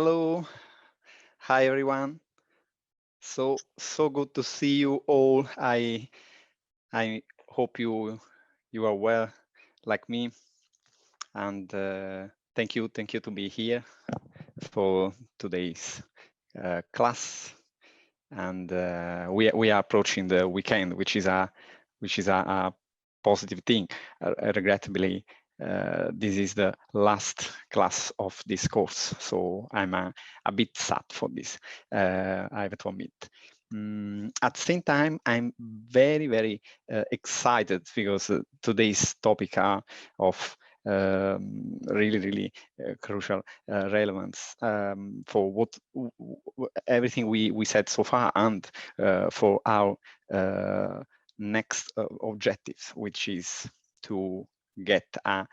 Hello, hi everyone. So good to see you all. I hope you are well, like me, and thank you to be here for today's class. And we are approaching the weekend, which is a positive thing. Regrettably, this is the last class of this course, so I'm a bit sad for this. I have to admit. At the same time, I'm very excited because today's topic are of really crucial relevance for what everything we said so far, and for our next objective, which is to get a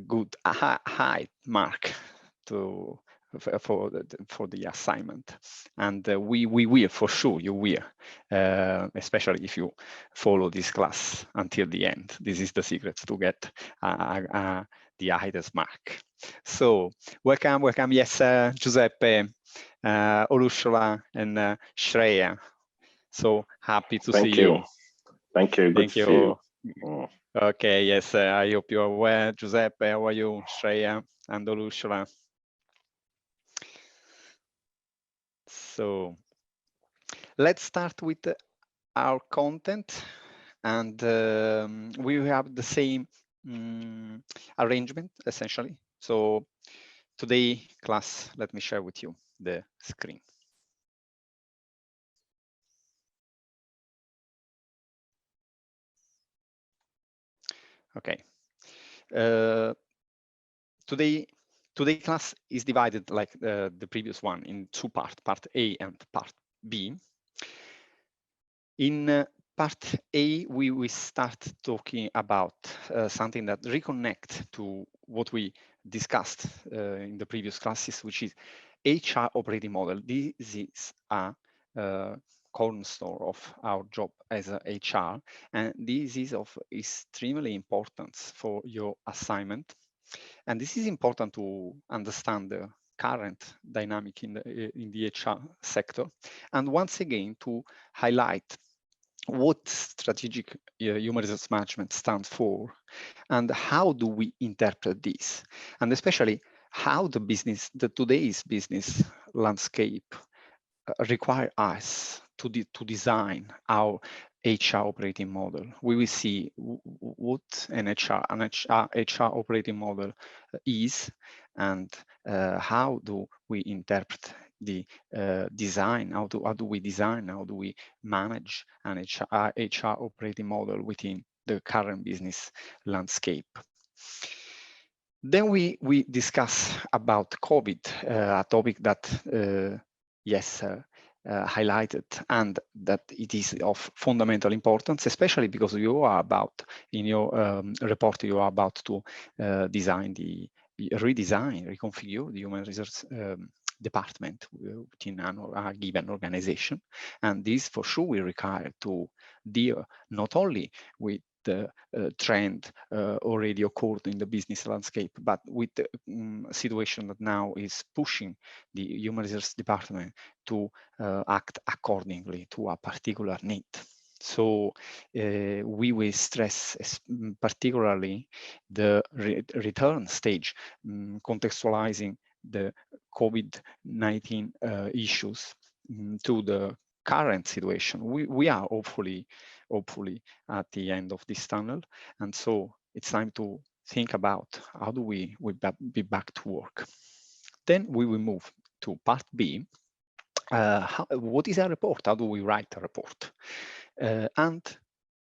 good high mark to for the assignment. And we will, for sure you will, especially if you follow this class until the end. This is the secret to get the highest mark. So welcome. Yes, Giuseppe, Olushola, and Shreya. So happy to see you. Thank you. Good to see you. Okay, yes, I hope you are well. Giuseppe, how are you? Shreya and Olushola. So let's start with our content, and we have the same arrangement essentially. So today class, let me share with you the screen. Okay. Today class is divided like the previous one in two parts, part A and part B. In part A, we start talking about something that reconnect to what we discussed in the previous classes, which is HR operating model. This is a cornerstone of our job as a HR, and this is of extremely importance for your assignment. And this is important to understand the current dynamic in the HR sector, and once again to highlight what strategic human resource management stands for, and how do we interpret this, and especially how today's business landscape require us to design our HR operating model. We will see what an HR operating model is, and how do we interpret the design, how do we design, how do we manage an HR operating model within the current business landscape. Then we discuss about COVID, a topic that yes, highlighted, and that it is of fundamental importance, especially because you are about, in your report, you are about to reconfigure the human resource department within a given organization. And this for sure will require to deal not only with the trend already occurred in the business landscape, but with the situation that now is pushing the human resource department to act accordingly to a particular need. So we will stress particularly the return stage, contextualizing the COVID-19 issues to the current situation. We are hopefully at the end of this tunnel, and so it's time to think about how do we be back to work. Then we will move to part B. What is a report? How do we write a report? And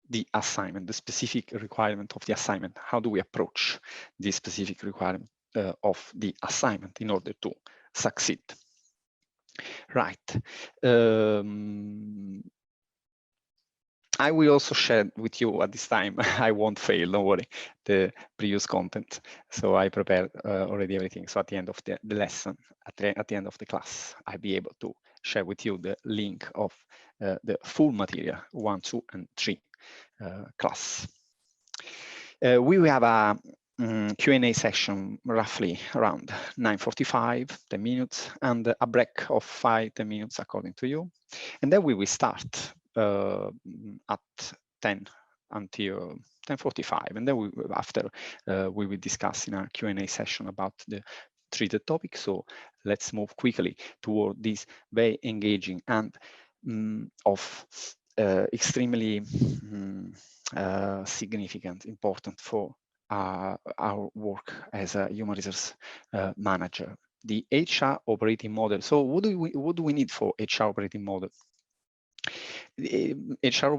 the assignment, the specific requirement of the assignment. How do we approach the specific requirement of the assignment in order to succeed? Right. I will also share with you at this time, I won't fail, don't worry, the previous content. So I prepared already everything. So at the end of the lesson, at the end of the class, I'll be able to share with you the link of the full material 1, 2, and 3 class. We will have Q&A session roughly around 9:45, 10 minutes, and a break of 5-10 minutes according to you. And then we will start at 10 until 10:45, and then after we will discuss in our Q&A session about the treated topic. So let's move quickly toward this very engaging and of extremely significant, important for our work as a human resource manager, the HR operating model. So what do we need for HR operating model? The HR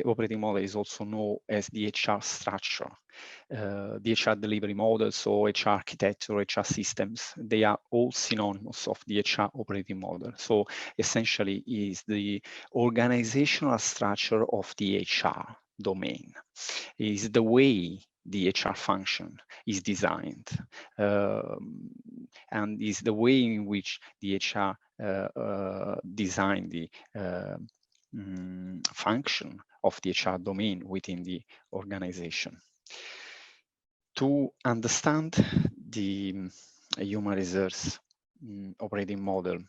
operating model is also known as the HR structure, the HR delivery model, so HR architecture, HR systems, they are all synonymous of the HR operating model. So essentially is the organizational structure of the HR domain, is the way the HR function is designed, and is the way in which the HR design the function of the HR domain within the organization. To understand the human resource operating model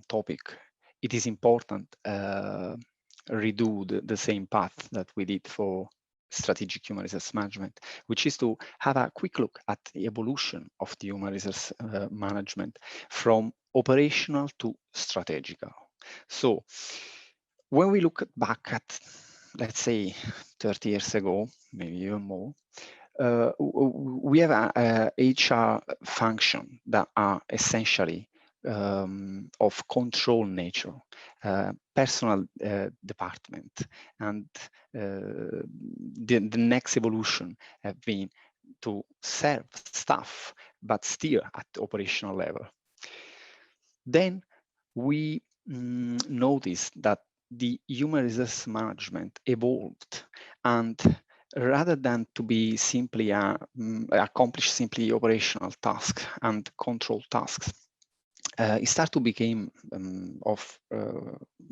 topic, it is important redo the same path that we did for strategic human resource management, which is to have a quick look at the evolution of the human resource management from operational to strategical. So when we look back at, let's say, 30 years ago, maybe even more, we have a HR function that are essentially of control nature, personal department, and the next evolution have been to serve staff, but still at the operational level. Then we noticed that the human resource management evolved, and rather than to be simply accomplish simply operational tasks and control tasks, it started to become of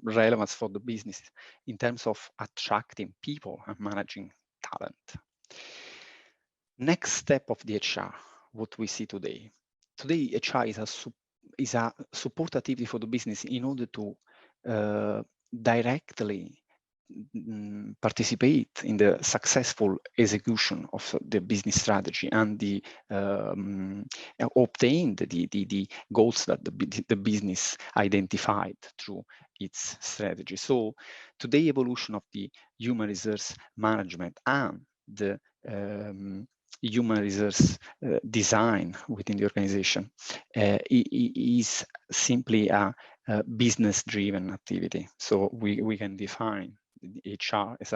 relevance for the business in terms of attracting people and managing talent. Next step of the HR, what we see today. Today, HR is a support activity for the business in order to directly participate in the successful execution of the business strategy and the obtain the goals that the business identified through its strategy. So today, evolution of the human resource management and the human resource design within the organization is simply a business-driven activity. So we can define HR as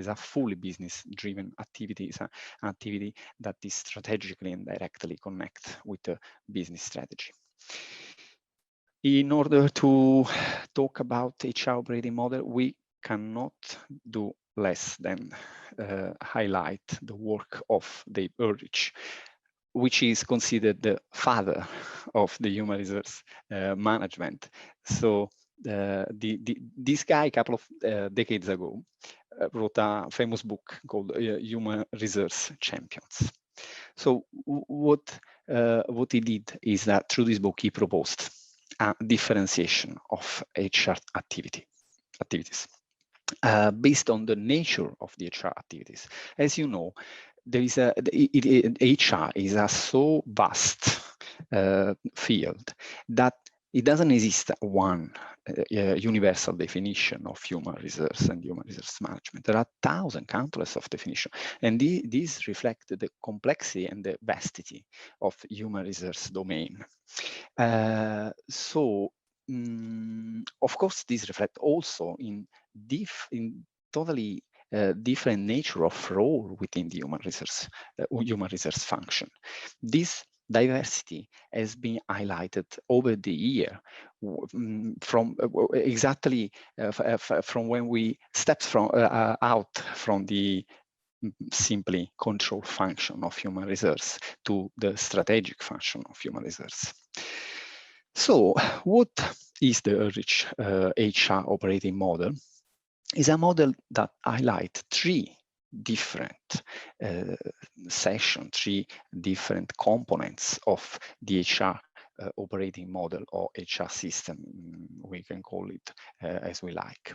a fully business-driven activity, is an activity that is strategically and directly connect with the business strategy. In order to talk about HR operating model, we cannot do less than highlight the work of Dave Ulrich, which is considered the father of the human resource management. So this guy, a couple of decades ago, wrote a famous book called Human Resource Champions. So what he did is that through this book, he proposed a differentiation of HR activities based on the nature of the HR activities. As you know, there is HR is a so vast field that it doesn't exist one universal definition of human resource and human resource management. There are countless of definitions, and these reflect the complexity and the vastity of human resource domain. So, of course, these reflect also in totally different nature of role within the human resource function. This diversity has been highlighted over the year from exactly from when we stepped out from the simply control function of human resource to the strategic function of human resource. So what is the Ulrich HR operating model? Is a model that highlights three different sessions, 3 different components of the HR operating model or HR system, we can call it as we like.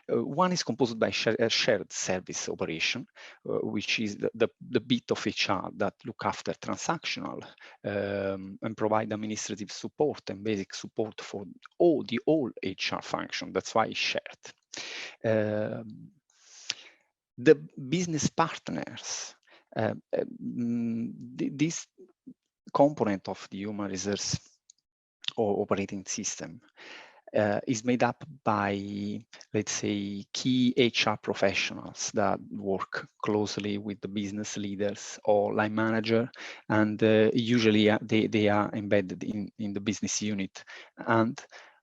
One is composed by shared service operation, which is the bit of HR that look after transactional and provide administrative support and basic support for all HR function. That's why it's shared. The business partners, this component of the human resource or operating system is made up by, let's say, key HR professionals that work closely with the business leaders or line manager, and usually they are embedded in the business unit. And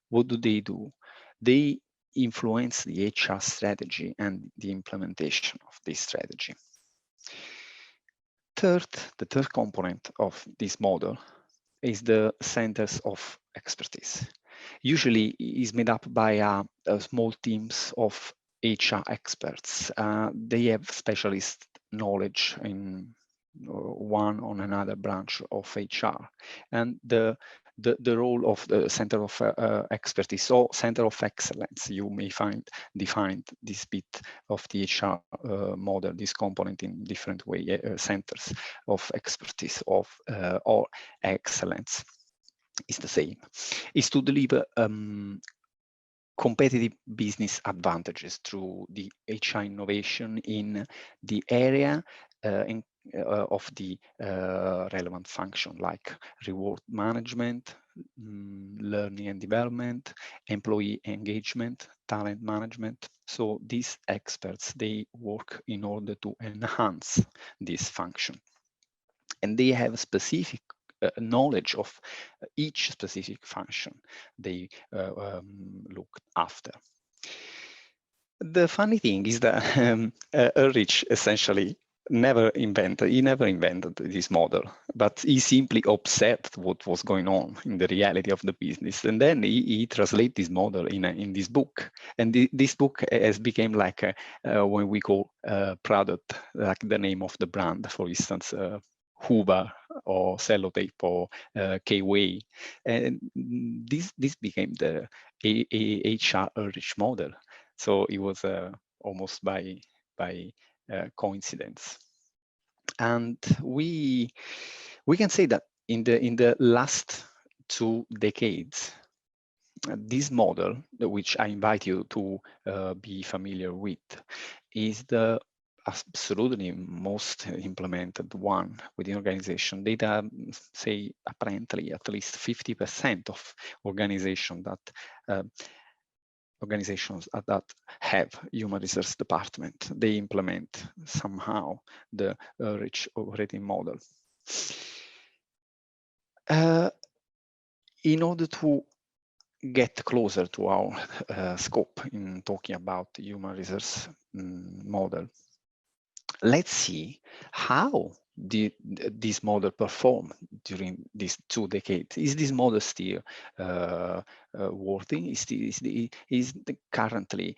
what do? They influence the HR strategy and the implementation of this strategy. The third component of this model is the centers of expertise. Usually is made up by small teams of HR experts. They have specialist knowledge in one or another branch of HR. And the role of the center of expertise or center of excellence, you may find defined this bit of the HR model, this component in different way, centers of expertise or excellence is the same, is to deliver competitive business advantages through the HR innovation in the area of the relevant function, like reward management, learning and development, employee engagement, talent management. So these experts, they work in order to enhance this function. And they have specific knowledge of each specific function they look after. The funny thing is that Ulrich essentially never invented this model, but he simply observed what was going on in the reality of the business, and then he translated this model in this book. And this book has become like when we call product, like the name of the brand, for instance, Hoover or Sellotape or K-Way, and this became the HR Ulrich model. So it was almost by coincidence. And we can say that in the last 2 decades, this model, which I invite you to be familiar with, is the absolutely most implemented one within organization. Data say apparently at least 50% of organizations that have human resource department, they implement somehow the rich operating model. In order to get closer to our scope in talking about the human resource model, let's see how this model performed during these 2 decades. Is this model still working? Is currently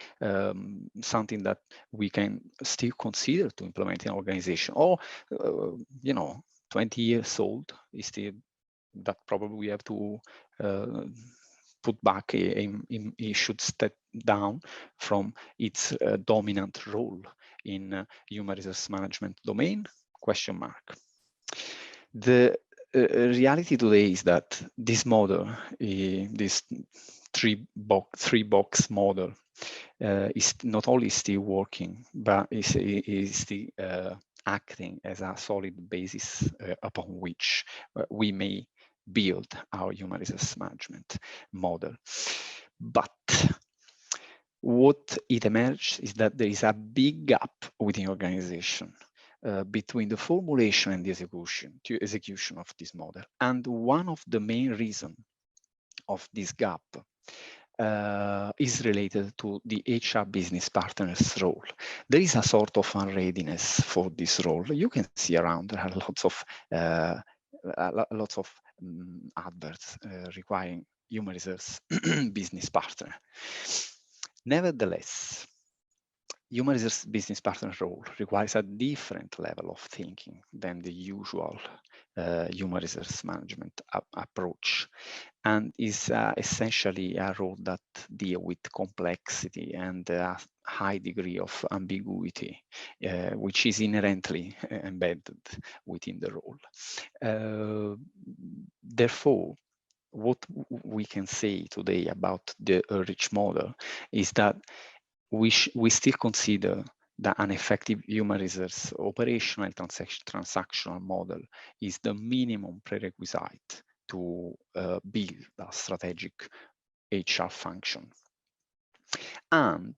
something that we can still consider to implement in an organization? Or, 20 years old is still that probably we have to put back, it should step down from its dominant role in human resource management domain? Question mark. The reality today is that this model, this three box model, is not only still working, but is still acting as a solid basis upon which we may build our human resource management model. But what it emerged is that there is a big gap within organization between the formulation and the execution of this model. And one of the main reasons of this gap is related to the HR business partner's role. There is a sort of unreadiness for this role. You can see around there are lots of adverts requiring human resource business partner. Nevertheless, human resource business partner role requires a different level of thinking than the usual human resource management approach, and is essentially a role that deals with complexity and a high degree of ambiguity, which is inherently embedded within the role. Therefore, what we can say today about the rich model is that we still consider that an effective human resource operational transactional model is the minimum prerequisite to build a strategic HR function. And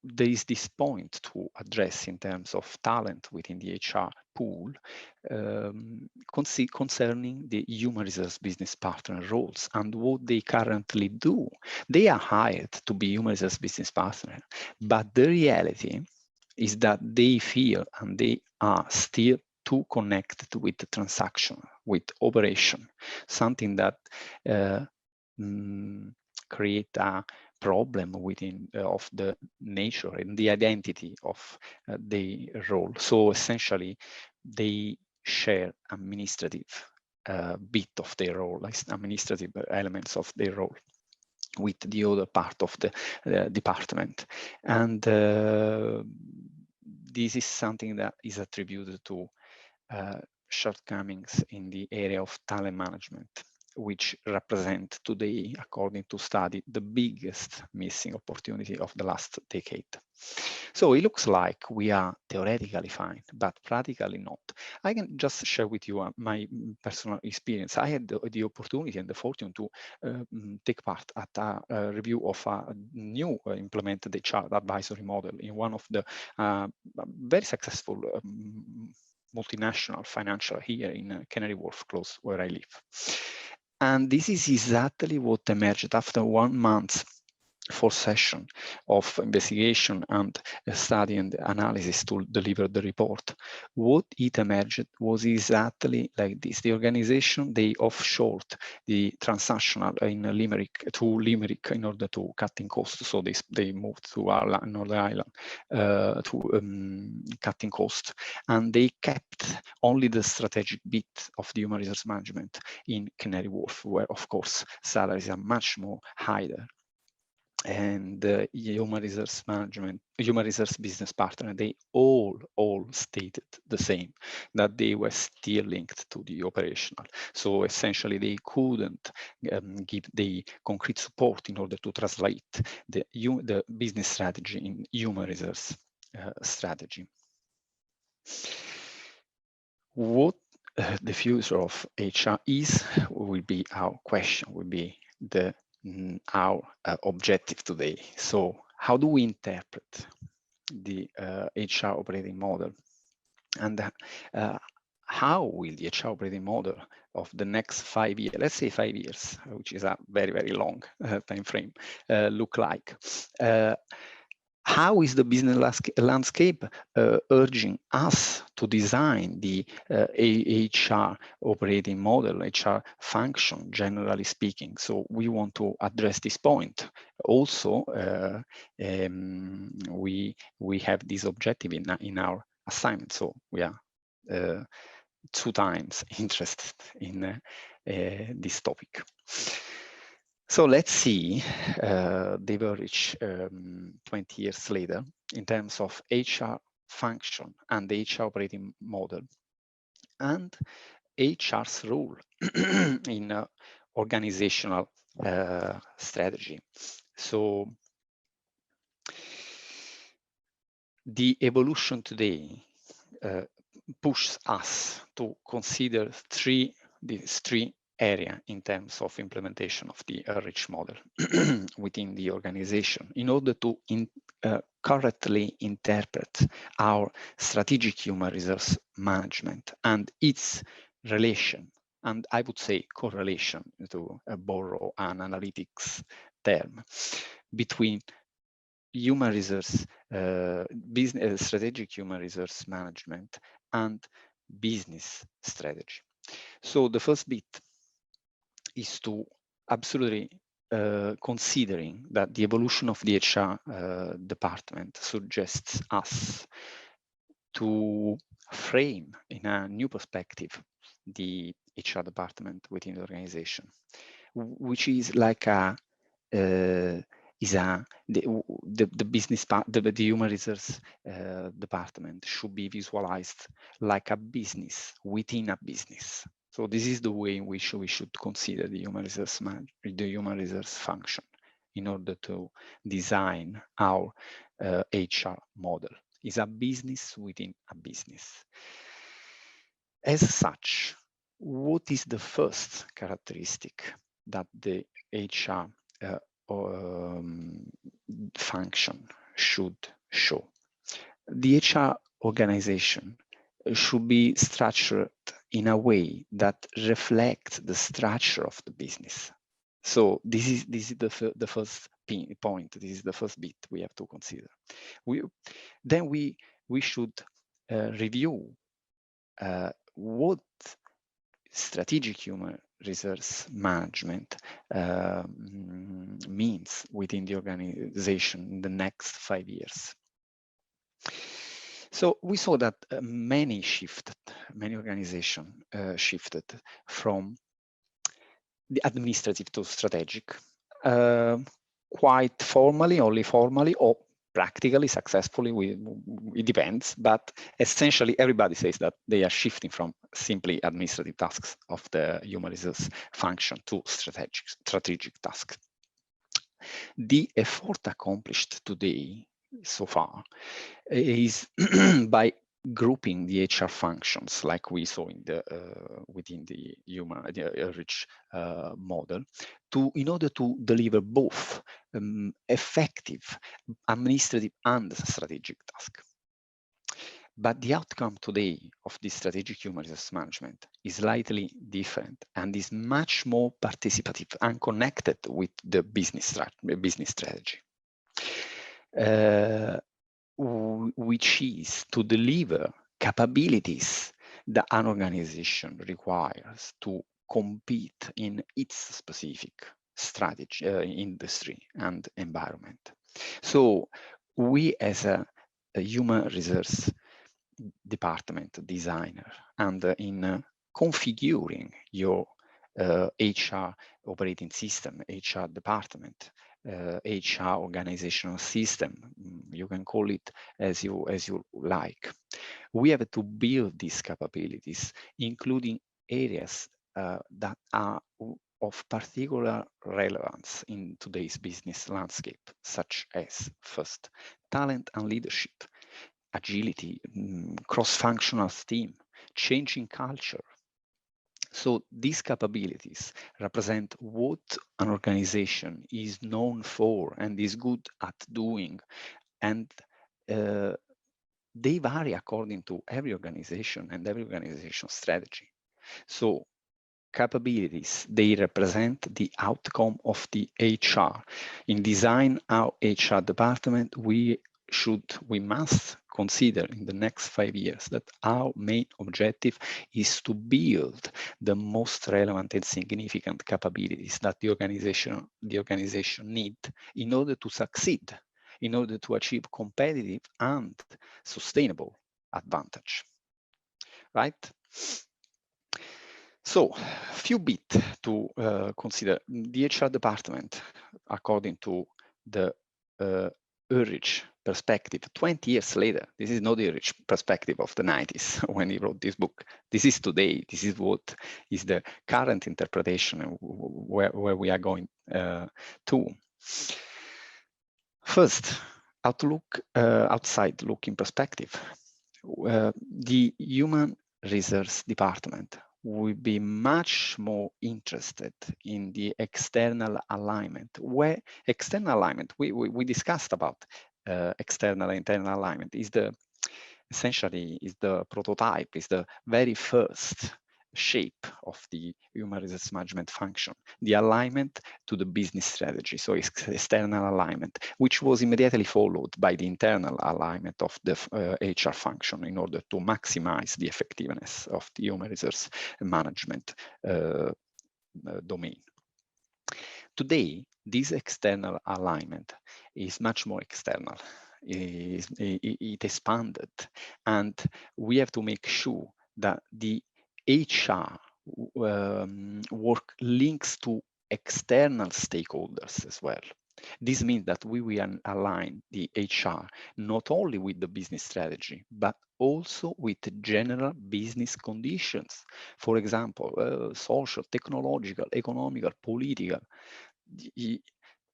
there is this point to address in terms of talent within the HR pool concerning the human resource business partner roles and what they currently do. They are hired to be human resource business partner, but the reality is that they feel and they are still too connected with the transaction, with operation, something that create a problem within of the nature and the identity of the role. So essentially, they share administrative bit of their role, like administrative elements of their role with the other part of the department. And this is something that is attributed to shortcomings in the area of talent management, which represent today, according to study, the biggest missing opportunity of the last decade. So it looks like we are theoretically fine, but practically not. I can just share with you my personal experience. I had the opportunity and the fortune to take part at a review of a new implemented HR advisory model in one of the very successful multinational financial here in Canary Wharf, close where I live. And this is exactly what emerged after 1 month for session of investigation and study and analysis to deliver the report. What it emerged was exactly like this. The organization, they offshored the transactional in Limerick to Limerick in order to cutting costs. So they moved to Northern Ireland to cutting costs, and they kept only the strategic bit of the human resource management in Canary Wharf, where of course salaries are much more higher. And human resource management, human resource business partner, they all stated the same, that they were still linked to the operational. So essentially, they couldn't give the concrete support in order to translate the business strategy in human resource strategy. What the future of HR is will be our question, will be our objective today. So how do we interpret the HR operating model, and how will the HR operating model of the next 5 years, let's say 5 years, which is a very, very long time frame, look like? How is the business landscape urging us to design the HR operating model, HR function, generally speaking? So we want to address this point. Also, we have this objective in our assignment. So we are 2 times interested in this topic. So let's see the average 20 years later in terms of HR function and the HR operating model and HR's role in organizational strategy. So the evolution today pushes us to consider these three area in terms of implementation of the rich model within the organization in order to correctly interpret our strategic human resource management and its relation, and I would say correlation, to borrow an analytics term, between human resource business strategic human resource management and business strategy. So the first bit is to absolutely considering that the evolution of the HR department suggests us to frame in a new perspective the HR department within the organization, which is like the business part, the human resource department should be visualized like a business within a business. So this is the way in which we should consider the human resource function in order to design our HR model. Is a business within a business. As such, what is the first characteristic that the HR function should show? The HR organization should be structured in a way that reflects the structure of the business. So this is the first point. This is the first bit we have to consider. Then we should review what strategic human resource management means within the organization in the next 5 years. So we saw that many organizations shifted from the administrative to strategic, quite formally, only formally, or practically, successfully, it depends, but essentially everybody says that they are shifting from simply administrative tasks of the human resource function to strategic tasks. The effort accomplished today, so far, is by grouping the HR functions, like we saw in the within the rich model, in order to deliver both effective administrative and strategic tasks. But the outcome today of this strategic human resource management is slightly different and is much more participative and connected with the business strategy. Which is to deliver capabilities that an organization requires to compete in its specific strategy, industry, and environment. So we, as a human resource department designer, and in configuring your HR operating system, HR department, HR organizational system, you can call it as you like. We have to build these capabilities, including areas that are of particular relevance in today's business landscape, such as, first, talent and leadership, agility, cross-functional team, changing culture. So these capabilities represent what an organization is known for and is good at doing, and they vary according to every organization and every organization strategy. So capabilities, they represent the outcome of the HR. In design our HR department, we must consider in the next 5 years that our main objective is to build the most relevant and significant capabilities that the organization need in order to succeed, in order to achieve competitive and sustainable advantage, right? So, few bits to consider. The HR department, according to the Ulrich perspective, 20 years later, this is not the Ulrich perspective of the 90s when he wrote this book. This is today. This is what is the current interpretation where we are going to. First, outside looking perspective. The human resource department will be much more interested in the external alignment. Where external alignment, we discussed about external and internal alignment, is essentially the prototype, is the very first shape of the human resource management function, the alignment to the business strategy, so it's external alignment, which was immediately followed by the internal alignment of the HR function in order to maximize the effectiveness of the human resource management domain. Today, this external alignment is much more external. It expanded, and we have to make sure that the HR work links to external stakeholders as well. This means that we will align the HR not only with the business strategy, but also with general business conditions. For example, social, technological, economical, political.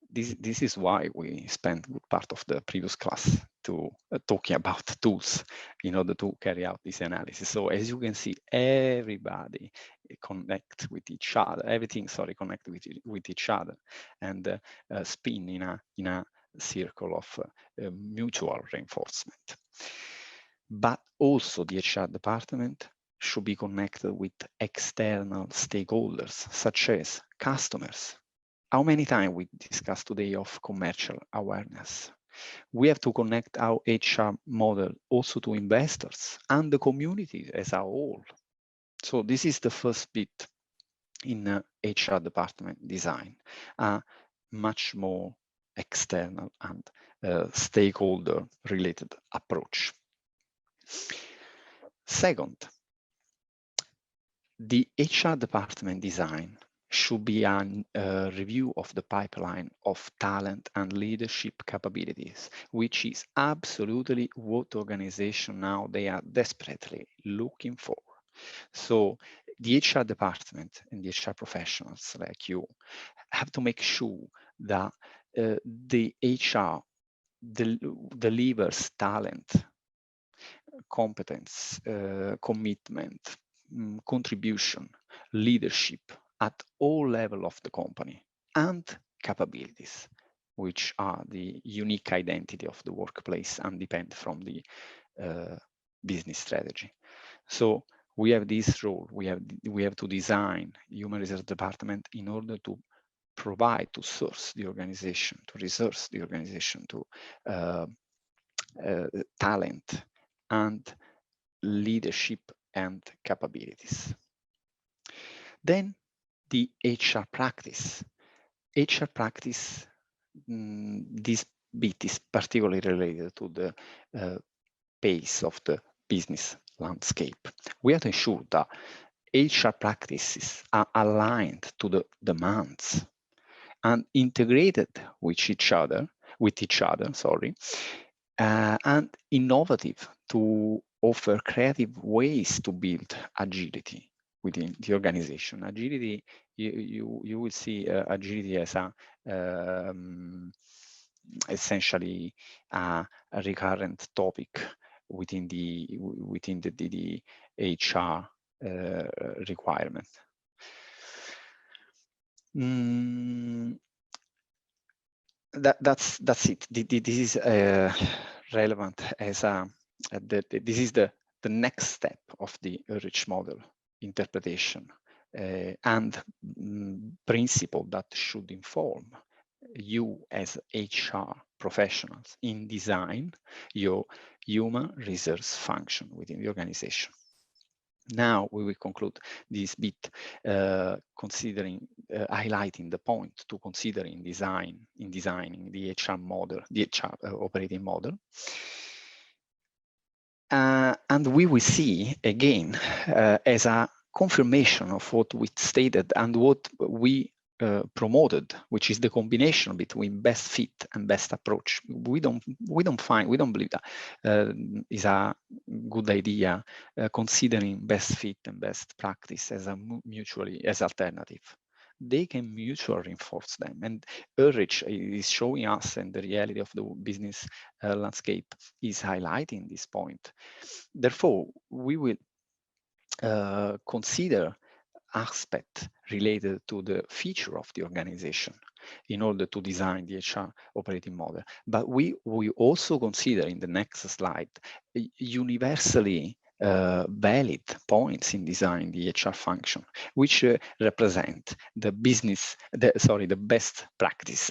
This is why we spent good part of the previous class to talking about tools in order to carry out this analysis. So as you can see, everybody connect with each other. Everything, sorry, connect with each other, and spin in a circle of mutual reinforcement. But also the HR department should be connected with external stakeholders, such as customers. How many times we discussed today of commercial awareness? We have to connect our HR model also to investors and the community as a whole. So this is the first bit in HR department design, a much more external and stakeholder related approach. Second, the HR department design should be a review of the pipeline of talent and leadership capabilities, which is absolutely what organizations now they are desperately looking for. So the HR department and the HR professionals like you have to make sure that the HR delivers talent, competence, commitment, contribution, leadership at all levels of the company, and capabilities, which are the unique identity of the workplace and depend from the business strategy. So we have this role. We have to design human resource department in order to provide, to source the organization, to resource the organization to talent and leadership and capabilities. Then the HR practice. HR practice, this bit is particularly related to the pace of the business landscape. We have to ensure that HR practices are aligned to the demands and integrated with each other, and innovative to offer creative ways to build agility within the organization. Agility, you will see agility as a essentially a recurrent topic within the HR requirement. That's it. This is relevant as this is the next step of the rich model interpretation and principle that should inform you as HR professionals in design your human resource function within the organization. Now we will conclude this bit considering highlighting the point to consider in designing the HR model, the HR operating model. And we will see again as a confirmation of what we stated and what we promoted, which is the combination between best fit and best approach. We don't believe that is a good idea, considering best fit and best practice as a mutually as alternative. They can mutually reinforce them, and Ulrich is showing us, and the reality of the business landscape is highlighting this point. Therefore, we will consider aspect related to the feature of the organization in order to design the HR operating model. But we also consider in the next slide universally valid points in designing the HR function, which represent the the best practice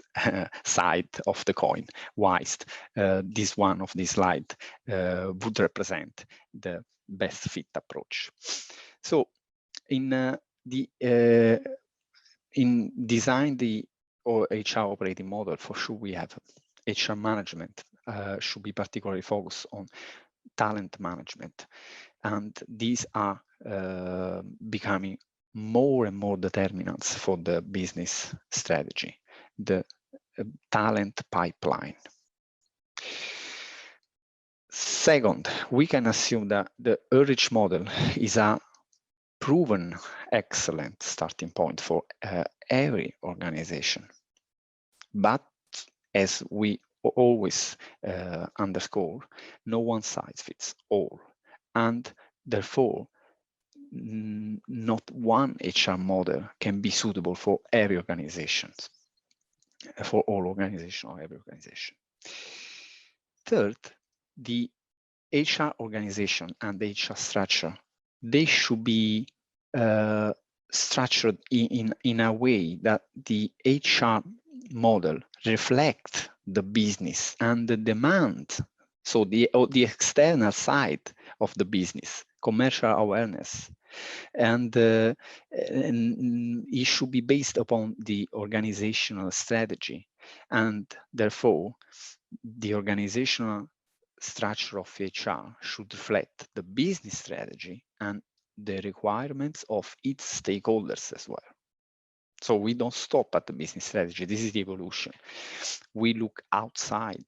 side of the coin, whilst this one of this slide would represent the best fit approach. So in design the or HR operating model, for sure we have HR management should be particularly focused on talent management. And these are becoming more and more determinants for the business strategy, the talent pipeline. Second, we can assume that the Ulrich model is a proven excellent starting point for every organization. But as we always underscore, no one size fits all. And therefore, not one HR model can be suitable for every organization, for all organizations or every organization. Third, the HR organization and the HR structure, they should be structured in a way that the HR model reflect the business and the demand. So the external side of the business, commercial awareness, and it should be based upon the organizational strategy, and therefore the organizational structure of HR should reflect the business strategy and the requirements of its stakeholders as well. So we don't stop at the business strategy. This is the evolution. We look outside.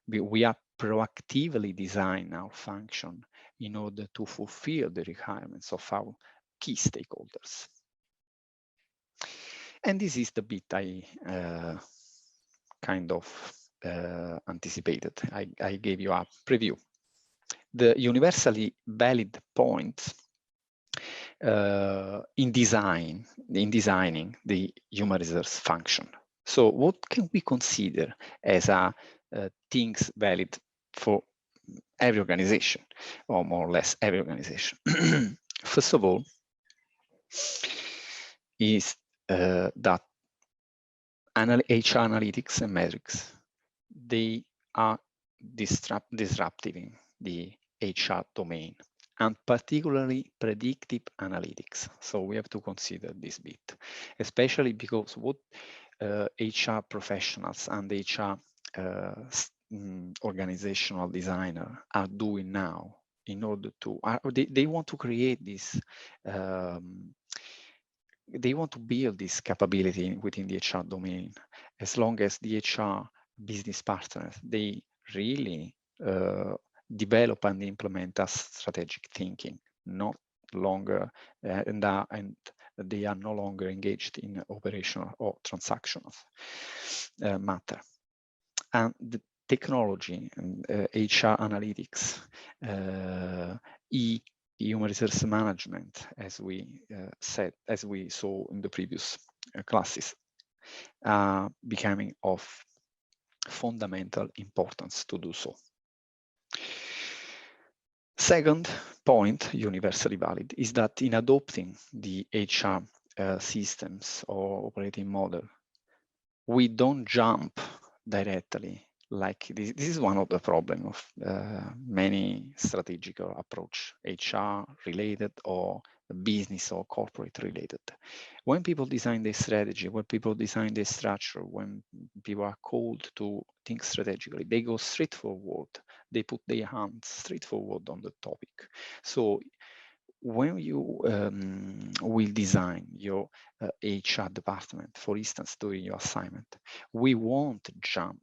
We are proactively design our function in order to fulfill the requirements of our key stakeholders. And this is the bit I kind of anticipated. I gave you a preview. The universally valid point in designing the human resource function. So what can we consider as things valid for every organization, or more or less every organization? First of all, is that HR analytics and metrics, they are disrupting the HR domain, and particularly predictive analytics. So we have to consider this bit, especially because what HR professionals and HR organizational designer are doing now in order to, they want to create this, they want to build this capability within the HR domain, as long as the HR business partners, they really develop and implement a strategic thinking, not longer, and they are no longer engaged in operational or transactional matter. And the technology and HR analytics, human resource management, as we said, as we saw in the previous classes, becoming of fundamental importance to do so. Second point, universally valid, is that in adopting the HR systems or operating model, we don't jump directly like this. This is one of the problems of many strategical approach, HR related or business or corporate related. When people design their strategy, when people design their structure, when people are called to think strategically, they go straight forward. They put their hands straight forward on the topic. So when you will design your HR department, for instance, during your assignment, we won't jump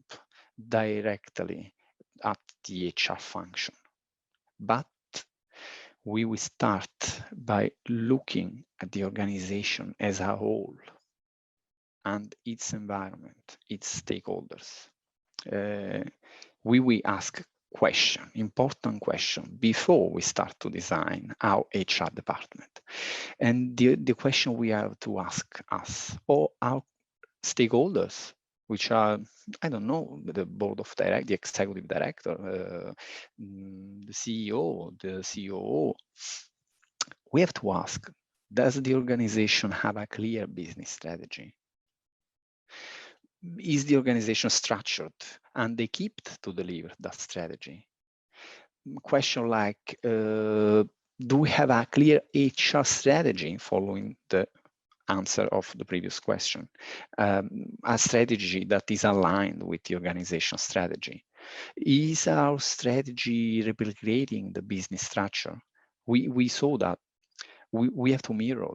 directly at the HR function, but we will start by looking at the organization as a whole and its environment, its stakeholders. We will ask important question before we start to design our HR department. And the question we have to ask us or our stakeholders, which are, I don't know, the board of directors, the executive director, the CEO, the COO, we have to ask, does the organization have a clear business strategy? Is the organization structured and equipped to deliver that strategy? Question like, do we have a clear HR strategy following the answer of the previous question. A strategy that is aligned with the organization strategy. Is our strategy replicating the business structure? We saw that we have to mirror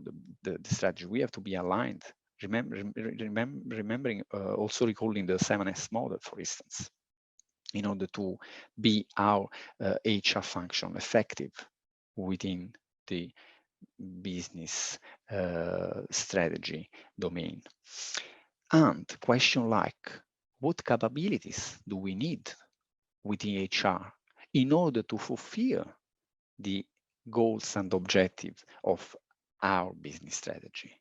the strategy. We have to be aligned. Remembering, also recalling the 7S model, for instance, in order to be our HR function effective within the business strategy domain. And question like, what capabilities do we need within HR in order to fulfill the goals and objectives of our business strategy?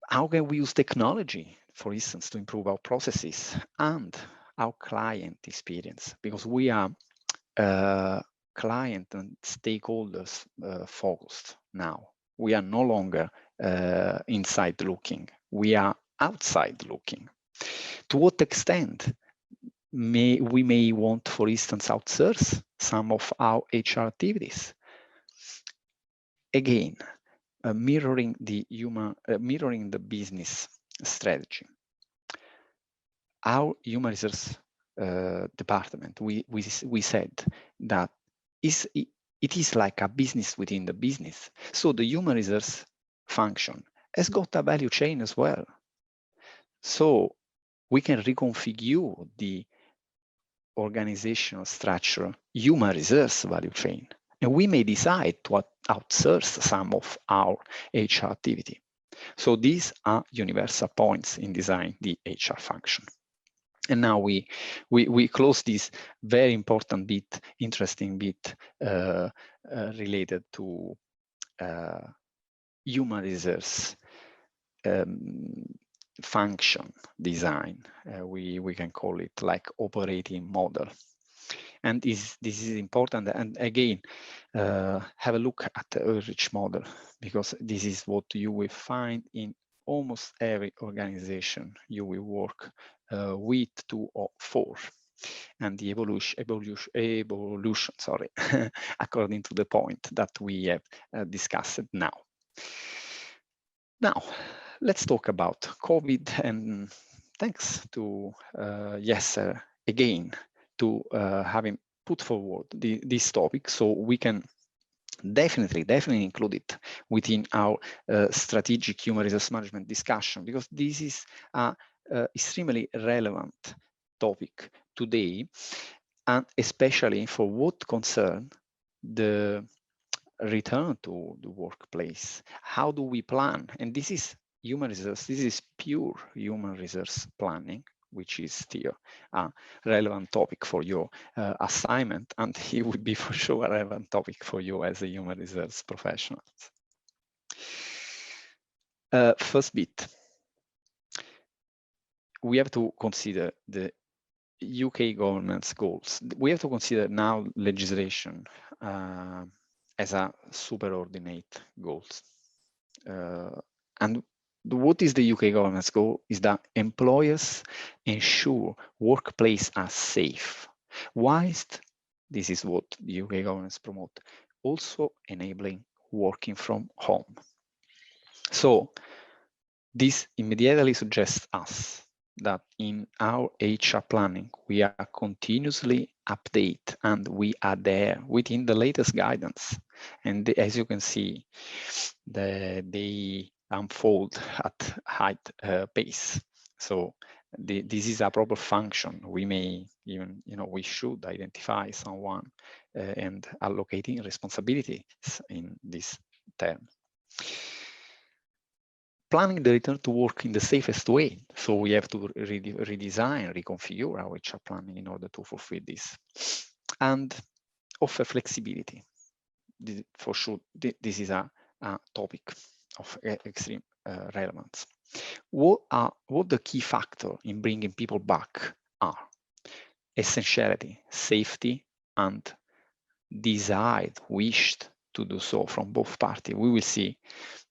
How can we use technology, for instance, to improve our processes and our client experience? Because we are client and stakeholders focused now. We are no longer inside looking. We are outside looking. To what extent we may want, for instance, outsource some of our HR activities? Again, mirroring the business strategy. Our human resource department, we said that it is like a business within the business. So the human resource function has got a value chain as well. So we can reconfigure the organizational structure human resource value chain. And we may decide to outsource some of our HR activity. So these are universal points in design the HR function. And now we close this very important bit, interesting bit related to human resource function design. We can call it like operating model. And this is important. And again, have a look at the Ulrich model, because this is what you will find in almost every organization you will work with, 2 or 4, and the evolution, sorry, according to the point that we have discussed now. Now, let's talk about COVID, and thanks to Jesser again to having put forward this topic, so we can definitely include it within our strategic human resource management discussion, because this is a extremely relevant topic today, and especially for what concern the return to the workplace. How do we plan? And this is human resource, this is pure human resource planning, which is still a relevant topic for your assignment, and it would be for sure a relevant topic for you as a human resource professional. First bit, we have to consider the UK government's goals. We have to consider now legislation as a superordinate goals. And what is the UK government's goal is that employers ensure workplace are safe, whilst this is what the UK governments promote, also enabling working from home. So this immediately suggests us that in our HR planning, we are continuously update and we are there within the latest guidance. And as you can see, they unfold at high pace. So this is a proper function. We may even, we should identify someone and allocating responsibilities in this term. Planning the return to work in the safest way. So we have to redesign, reconfigure our HR planning in order to fulfill this. And offer flexibility. For sure, this is a topic of extreme relevance. What the key factors in bringing people back are? Essentiality, safety, and desired, wished to do so from both parties. We will see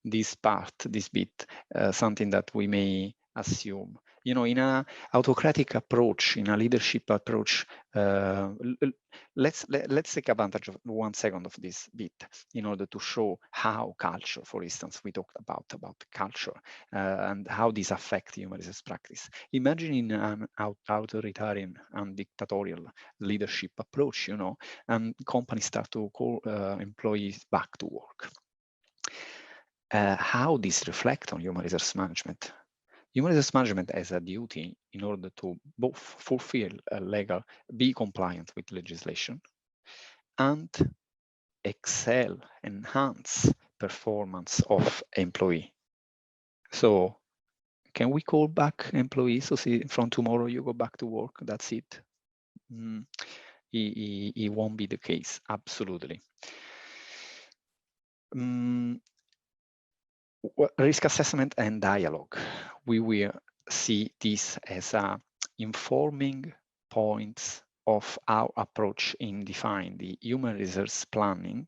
this bit, something that we may assume You know, in an autocratic approach, in a leadership approach, let's take advantage of 1 second of this bit in order to show how culture, for instance, we talked about culture and how this affects human resource practice. Imagine in an authoritarian and dictatorial leadership approach, you know, and companies start to call employees back to work. How this reflects on human resource management? Human resource management has a duty in order to both fulfill legal, be compliant with legislation, and excel, enhance performance of employee. So can we call back employees? So see, from tomorrow you go back to work, that's it. It won't be the case, absolutely. Risk assessment and dialogue. We will see this as informing points of our approach in defining the human resource planning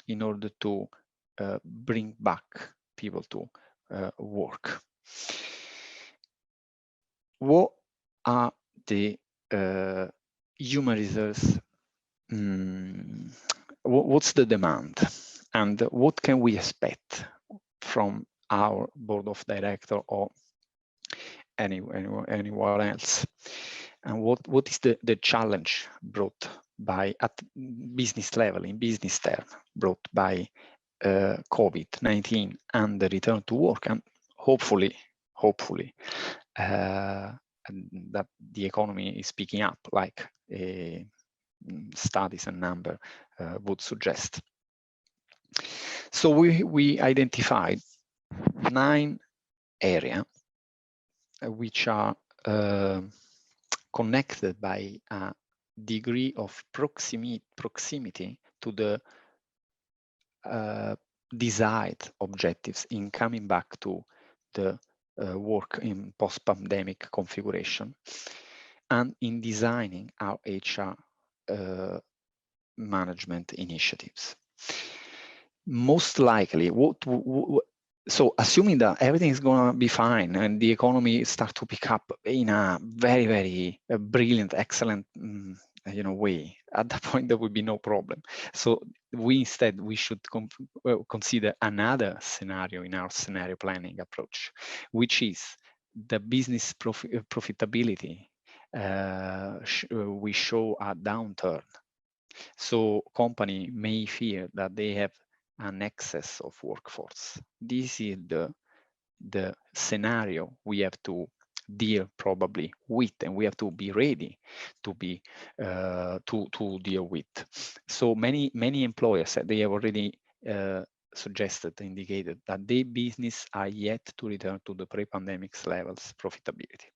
in order to bring back people to work. What are the human resource? What's the demand, and what can we expect from our board of director or anyone else? And what is the challenge brought by at business level, in business term, brought by COVID-19 and the return to work, and hopefully that the economy is picking up, like studies and number would suggest. So we identified 9 areas which are connected by a degree of proximity to the desired objectives in coming back to the work in post-pandemic configuration, and in designing our HR management initiatives. Most likely, so assuming that everything is going to be fine and the economy starts to pick up in a very, very brilliant, excellent way, at that point there would be no problem. So we should consider another scenario in our scenario planning approach, which is the business profitability. We show a downturn. So company may fear that they have an excess of workforce. This is the scenario we have to deal probably with, and we have to be ready to be to deal with. So many employers, they have already indicated that their business are yet to return to the pre-pandemic levels profitability,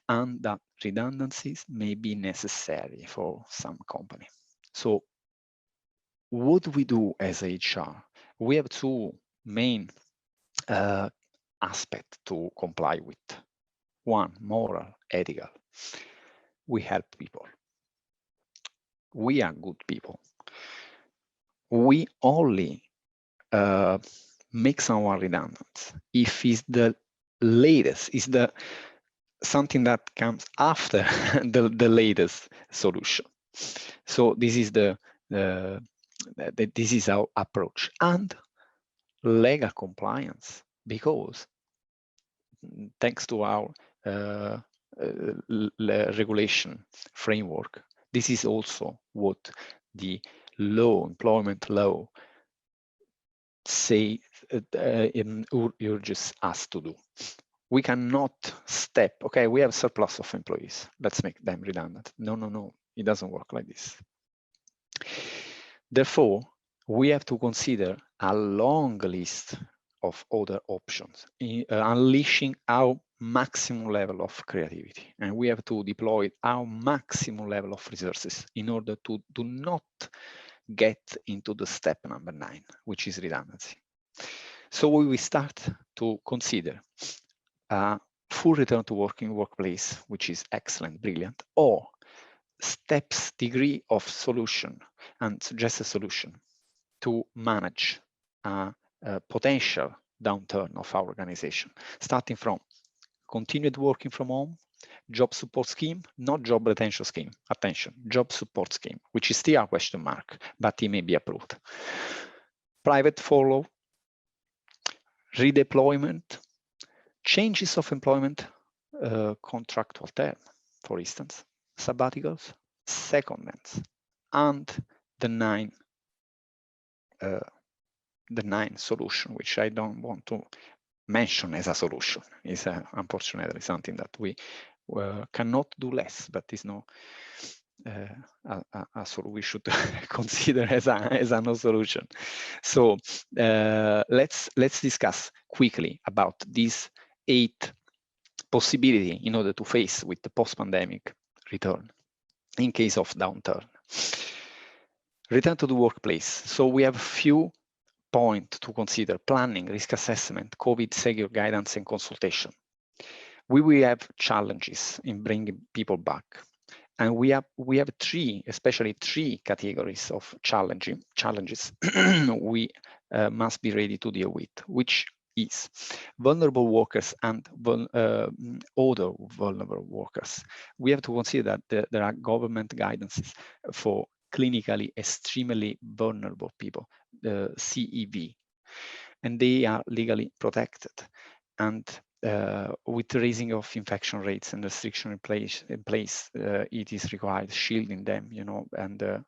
and that redundancies may be necessary for some company. So what do we do as HR? We have 2 main aspects to comply with. 1, moral, ethical. We help people. We are good people. We only make someone redundant if it's the latest, is the something that comes after the latest solution. So this is this is our approach, and legal compliance, because thanks to our regulation framework, this is also what the employment law urges us to do. We cannot okay, we have surplus of employees, let's make them redundant. No, it doesn't work like this. Therefore, we have to consider a long list of other options, unleashing our maximum level of creativity. And we have to deploy our maximum level of resources in order to do not get into the step number 9, which is redundancy. So we will start to consider a full return to working workplace, which is excellent, brilliant, or steps degree of solution and suggest a solution to manage a potential downturn of our organization, starting from continued working from home, job support scheme, not job retention scheme. Attention, job support scheme, which is still a question mark, but it may be approved. Private furlough, redeployment, changes of employment, contractual term, for instance, sabbaticals, secondments, and the nine solution, which I don't want to mention as a solution. Is unfortunately something that we cannot do less, but is no solution we should consider as a no solution. So let's discuss quickly about these 8 possibilities in order to face with the post-pandemic return in case of downturn. Return to the workplace. So we have a few points to consider: planning, risk assessment, COVID secure guidance, and consultation. We will have challenges in bringing people back. And we have 3, especially 3 categories of challenges we must be ready to deal with, which is vulnerable workers and other vulnerable workers. We have to consider that there are government guidances for clinically extremely vulnerable people, the CEV, and they are legally protected. And with the raising of infection rates and restriction in place, it is required shielding them, and the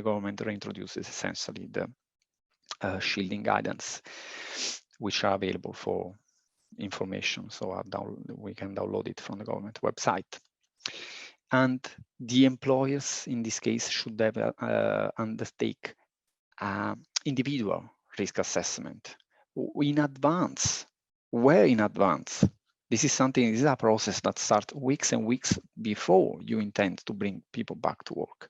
government reintroduces essentially the shielding guidance, which are available for information. So we can download it from the government website. And the employers in this case should have undertake individual risk assessment in advance. Where in advance? This is a process that starts weeks and weeks before you intend to bring people back to work.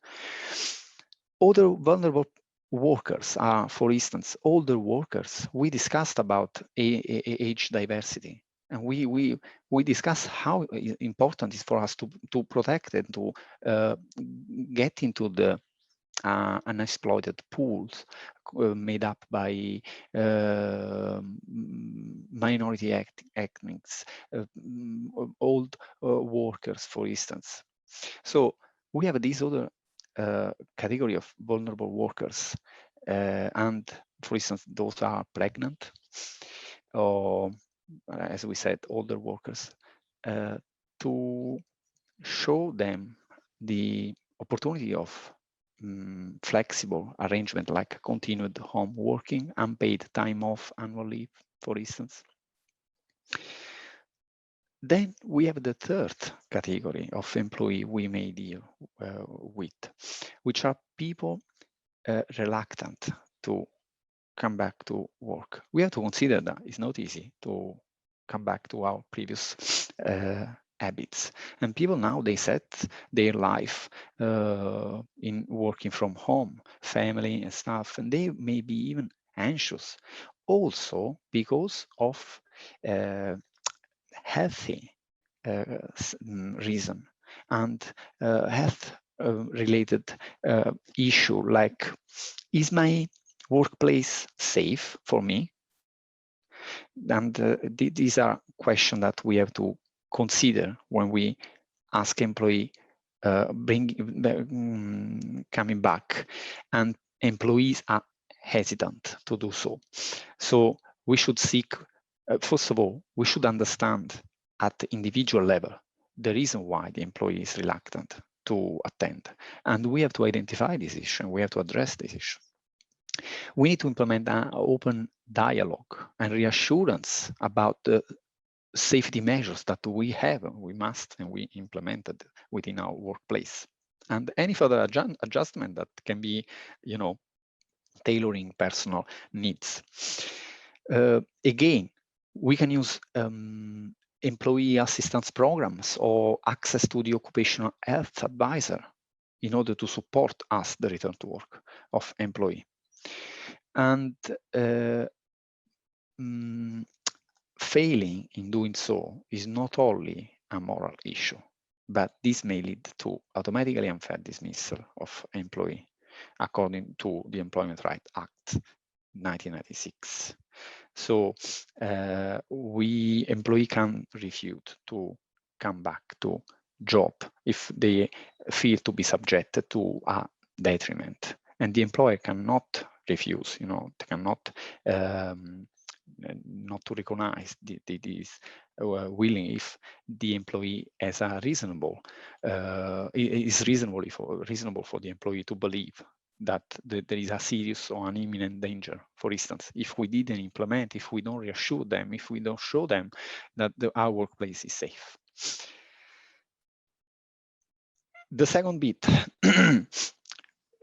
Other vulnerable workers are, for instance, older workers. We discussed about age diversity, and we discussed how important it is for us to protect and to get into the unexploited pools made up by minority ethnics, old workers, for instance. So we have this other category of vulnerable workers, and for instance, those are pregnant, or as we said, older workers, to show them the opportunity of flexible arrangement like continued home working, unpaid time off, annual leave, for instance. Then we have the third category of employee we may deal with, which are people reluctant to come back to work. We have to consider that it's not easy to come back to our previous habits, and people now, they set their life in working from home, family and stuff, and they may be even anxious also because of healthy reason and health related issue, like, is my workplace safe for me? And these are questions that we have to consider when we ask employee coming back, and employees are hesitant to do so. So we should seek, first of all, we should understand at the individual level the reason why the employee is reluctant to attend, and we have to identify this issue, and we have to address this issue. We need to implement an open dialogue and reassurance about the safety measures that we have, we must, and we implemented within our workplace. And any further adjustment that can be, tailoring personal needs. Again, we can use employee assistance programs or access to the occupational health advisor in order to support us the return to work of employee. And failing in doing so is not only a moral issue, but this may lead to automatically unfair dismissal of employee according to the Employment Rights Act 1996. So employee can refuse to come back to job if they feel to be subjected to a detriment, and the employer cannot refuse. They cannot not to recognize this willing if the employee is reasonable for the employee to believe that there is a serious or an imminent danger. For instance, if we didn't implement, if we don't reassure them, if we don't show them that our workplace is safe. The second bit,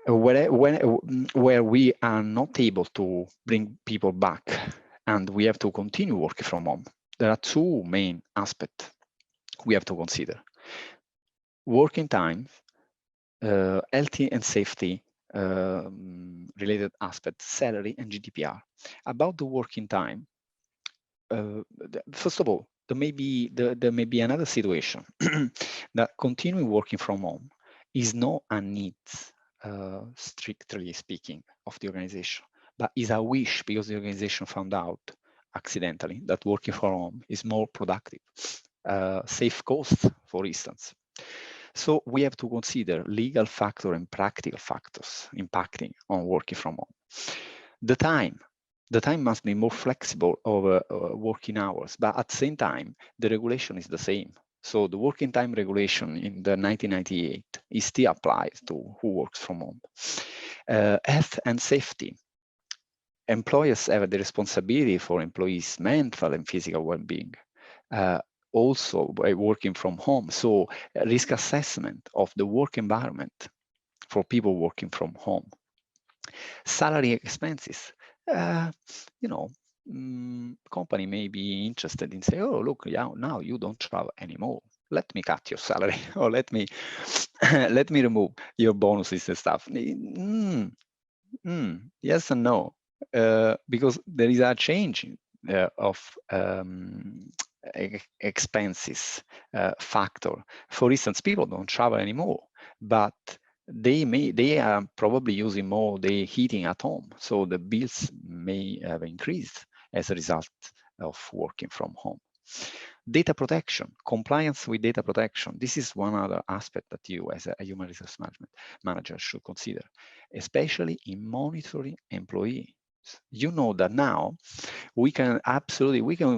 where we are not able to bring people back and we have to continue working from home, there are two main aspects we have to consider. Working time, health and safety related aspects, salary and GDPR. About the working time, first of all, there may be another situation that continuing working from home is not a need, strictly speaking, of the organization, but is a wish because the organization found out accidentally that working from home is more productive, save costs, for instance. So we have to consider legal factor and practical factors impacting on working from home. The time must be more flexible over working hours, but at the same time, the regulation is the same. So the working time regulation in the 1998 is still applied to who works from home. Health and safety. Employers have the responsibility for employees' mental and physical well-being. Also by working from home. So risk assessment of the work environment for people working from home. Salary expenses, company may be interested in saying, oh, look, yeah, now you don't travel anymore. Let me cut your salary or let me remove your bonuses and stuff. Yes and no, because there is a change of expenses factor. For instance, people don't travel anymore, but they are probably using more the heating at home, so the bills may have increased as a result of working from home. Data protection, compliance with data protection. This is one other aspect that you as a human resource management manager should consider, especially in monitoring employees. You know that now we can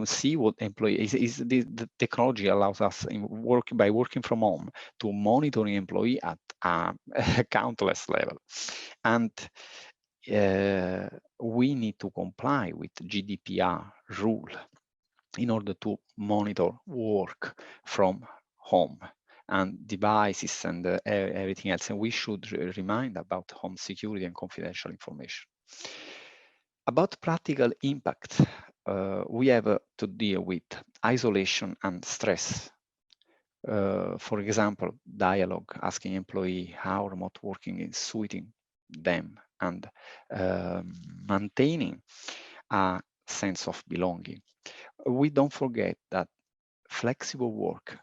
see what employees the technology allows us by working from home to monitor an employee at a countless level, and we need to comply with GDPR rule in order to monitor work from home and devices and everything else. And we should remind about home security and confidential information. About practical impact, we have to deal with isolation and stress. For example, dialogue, asking employee how remote working is suiting them, and maintaining a sense of belonging. We don't forget that flexible work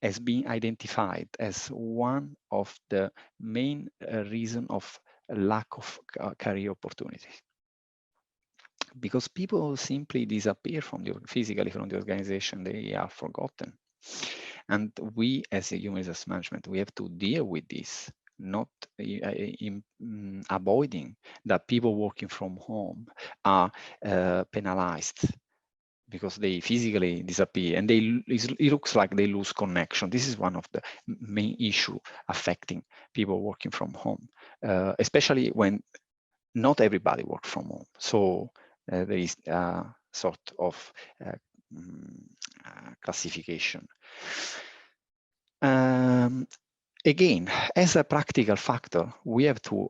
has been identified as one of the main reasons of lack of career opportunities, because people simply disappear physically from the organization. They are forgotten. And we, as a human resource management, we have to deal with this, not avoiding that people working from home are penalized because they physically disappear and it looks like they lose connection. This is one of the main issue affecting people working from home, especially when not everybody works from home. So there is a sort of classification. Again, as a practical factor, we have to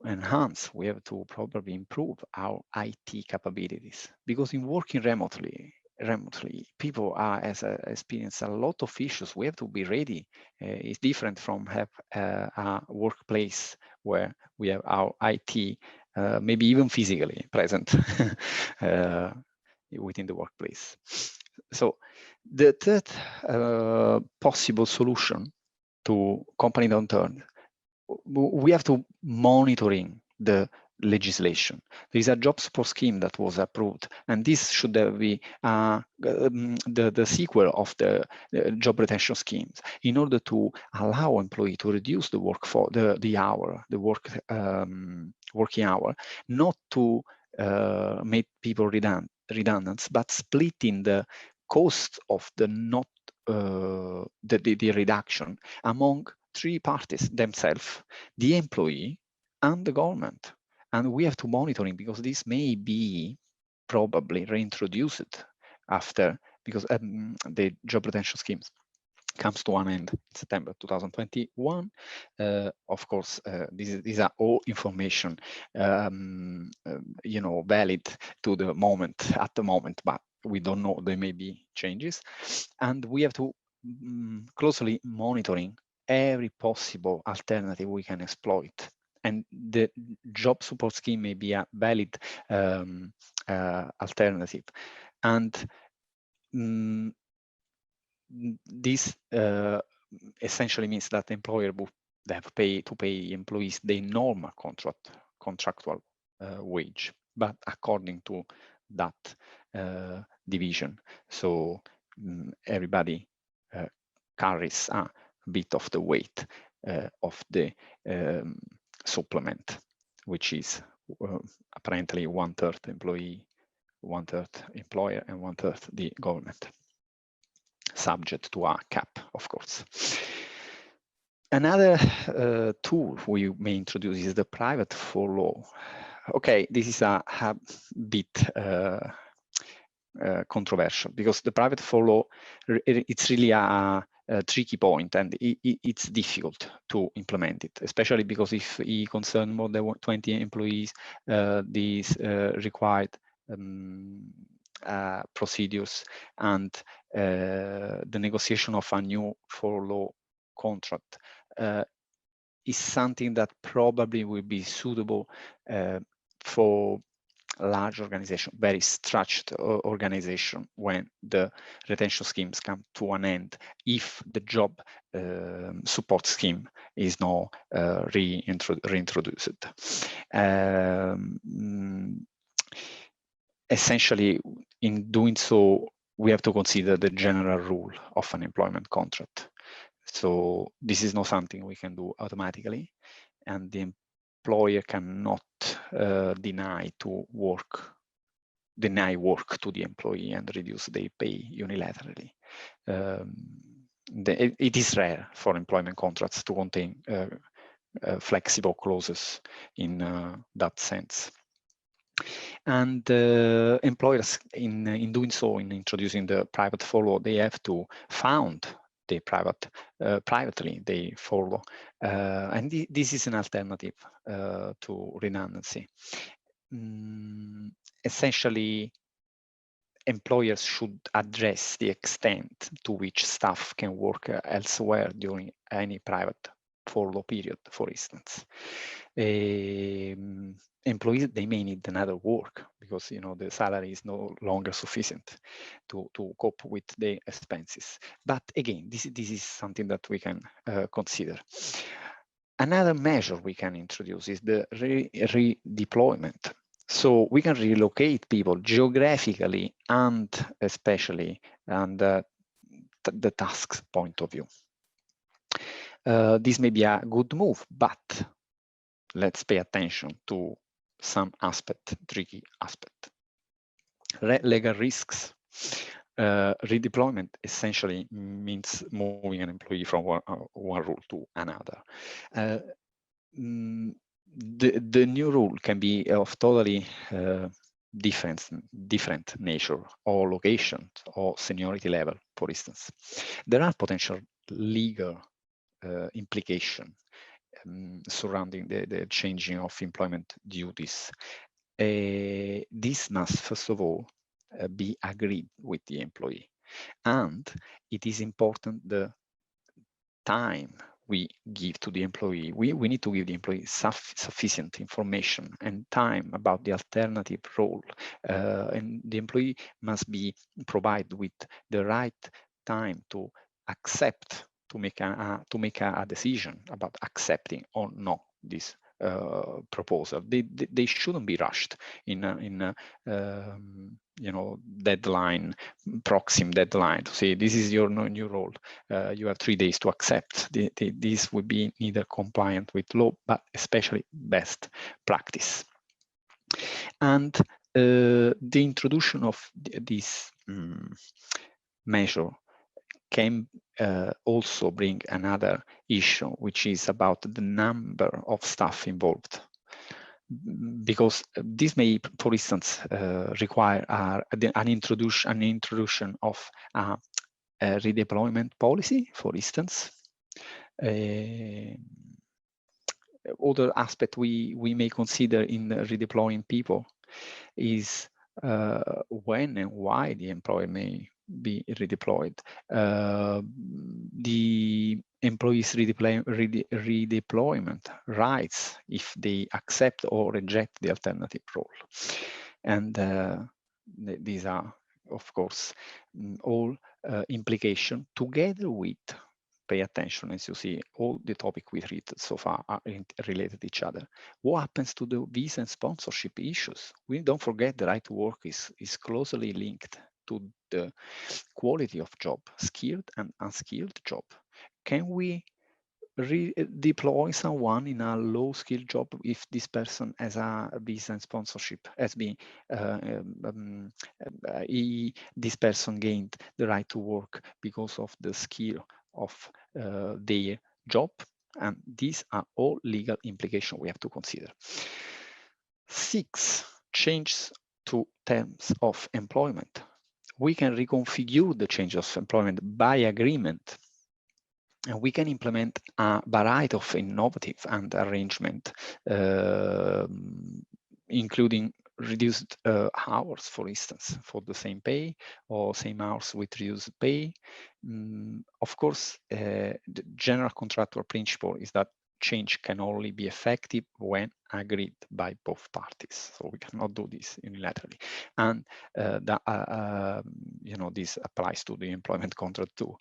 probably improve our IT capabilities, because in working remotely, people experience a lot of issues. We have to be ready. It's different from have a workplace where we have our IT maybe even physically present within the workplace. So the third possible solution to company downturn, we have to monitoring the legislation. There is a job support scheme that was approved, and this should be the sequel of the job retention schemes in order to allow employee to reduce the working hour, not to make people redundant, but splitting the cost of the reduction among three parties themselves, the employee and the government. And we have to monitor it because this may be probably reintroduced after, because the job retention schemes comes to an end in September 2021. Of course, these are all information, valid to the moment, at the moment, but we don't know, there may be changes. And we have to closely monitoring every possible alternative we can exploit. And the job support scheme may be a valid alternative. And this essentially means that the employer would have to pay employees the normal contractual wage, but according to that division. So everybody carries a bit of the weight of the supplement, which is apparently 1/3 employee, 1/3 employer, and 1/3 the government, subject to a cap, of course. Another tool we may introduce is the private furlough. Okay, this is a bit controversial because the private furlough, it's really a tricky point, and it's difficult to implement it, especially because if it concerns more than 20 employees, these required procedures, and the negotiation of a new furlough contract is something that probably will be suitable for large organization, very structured organization, when the retention schemes come to an end, if the job support scheme is now reintroduced. Essentially, in doing so, we have to consider the general rule of an employment contract. So this is not something we can do automatically, and the employer cannot deny work to the employee and reduce their pay unilaterally. It is rare for employment contracts to contain flexible clauses in that sense. And employers, in doing so, in introducing the private furlough, they have to found the privately they furlough, and this is an alternative to redundancy. Essentially, employers should address the extent to which staff can work elsewhere during any private furlough period, for instance. Employees, they may need another work because the salary is no longer sufficient to cope with the expenses. But again, this is something that we can consider. Another measure we can introduce is the redeployment. So we can relocate people geographically and especially and the task's point of view. This may be a good move, but let's pay attention to some tricky aspect. Legal risks. Redeployment essentially means moving an employee from one role to another. The new rule can be of totally different nature or location or seniority level, for instance. There are potential legal implications surrounding the changing of employment duties. This must, first of all, be agreed with the employee. And it is important the time we give to the employee. We need to give the employee sufficient information and time about the alternative role. And the employee must be provided with the right time to accept, to make a decision about accepting or not this proposal. They shouldn't be rushed in deadline, proximate deadline to say this is your new role. You have 3 days to accept. This would be neither compliant with law, but especially best practice. And the introduction of this measure can also bring another issue, which is about the number of staff involved. Because this may, for instance, require an introduction of a redeployment policy, for instance. Other aspect we may consider in redeploying people is when and why the employee may be redeployed. The employees' redeployment rights if they accept or reject the alternative role. And these are, of course, all implications together with, pay attention, as you see, all the topic we treated so far are related to each other. What happens to the visa and sponsorship issues? We don't forget the right to work is closely linked to the quality of job, skilled and unskilled job. Can we redeploy someone in a low-skilled job if this person has a visa and sponsorship has been this person gained the right to work because of the skill of their job? And these are all legal implications we have to consider. 6, changes to terms of employment. We can reconfigure the change of employment by agreement, and we can implement a variety of innovative and arrangement, including reduced hours, for instance, for the same pay, or same hours with reduced pay. Of course, the general contractual principle is that change can only be effective when agreed by both parties. So we cannot do this unilaterally. And this applies to the employment contract too.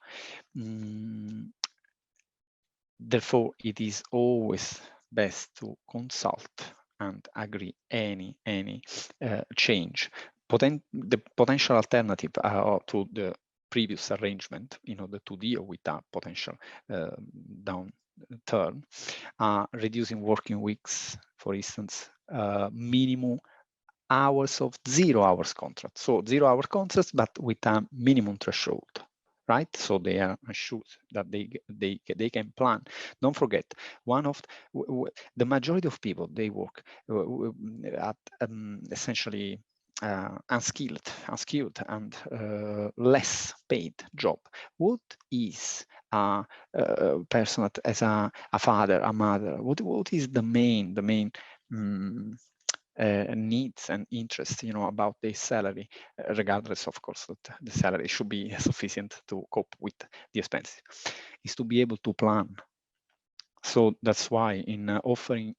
Therefore, it is always best to consult and agree any change. The potential alternative to the previous arrangement in order to deal with that potential downturn are reducing working weeks, for instance, minimum hours of 0 hours contract. So 0 hour contracts, but with a minimum threshold. Right, so they are assured that they can plan. Don't forget, the majority of people, they work at essentially unskilled and less paid job. What is a person as a father, a mother? What is the main needs and interests, about their salary, regardless, of course, that the salary should be sufficient to cope with the expenses, is to be able to plan. So that's why in offering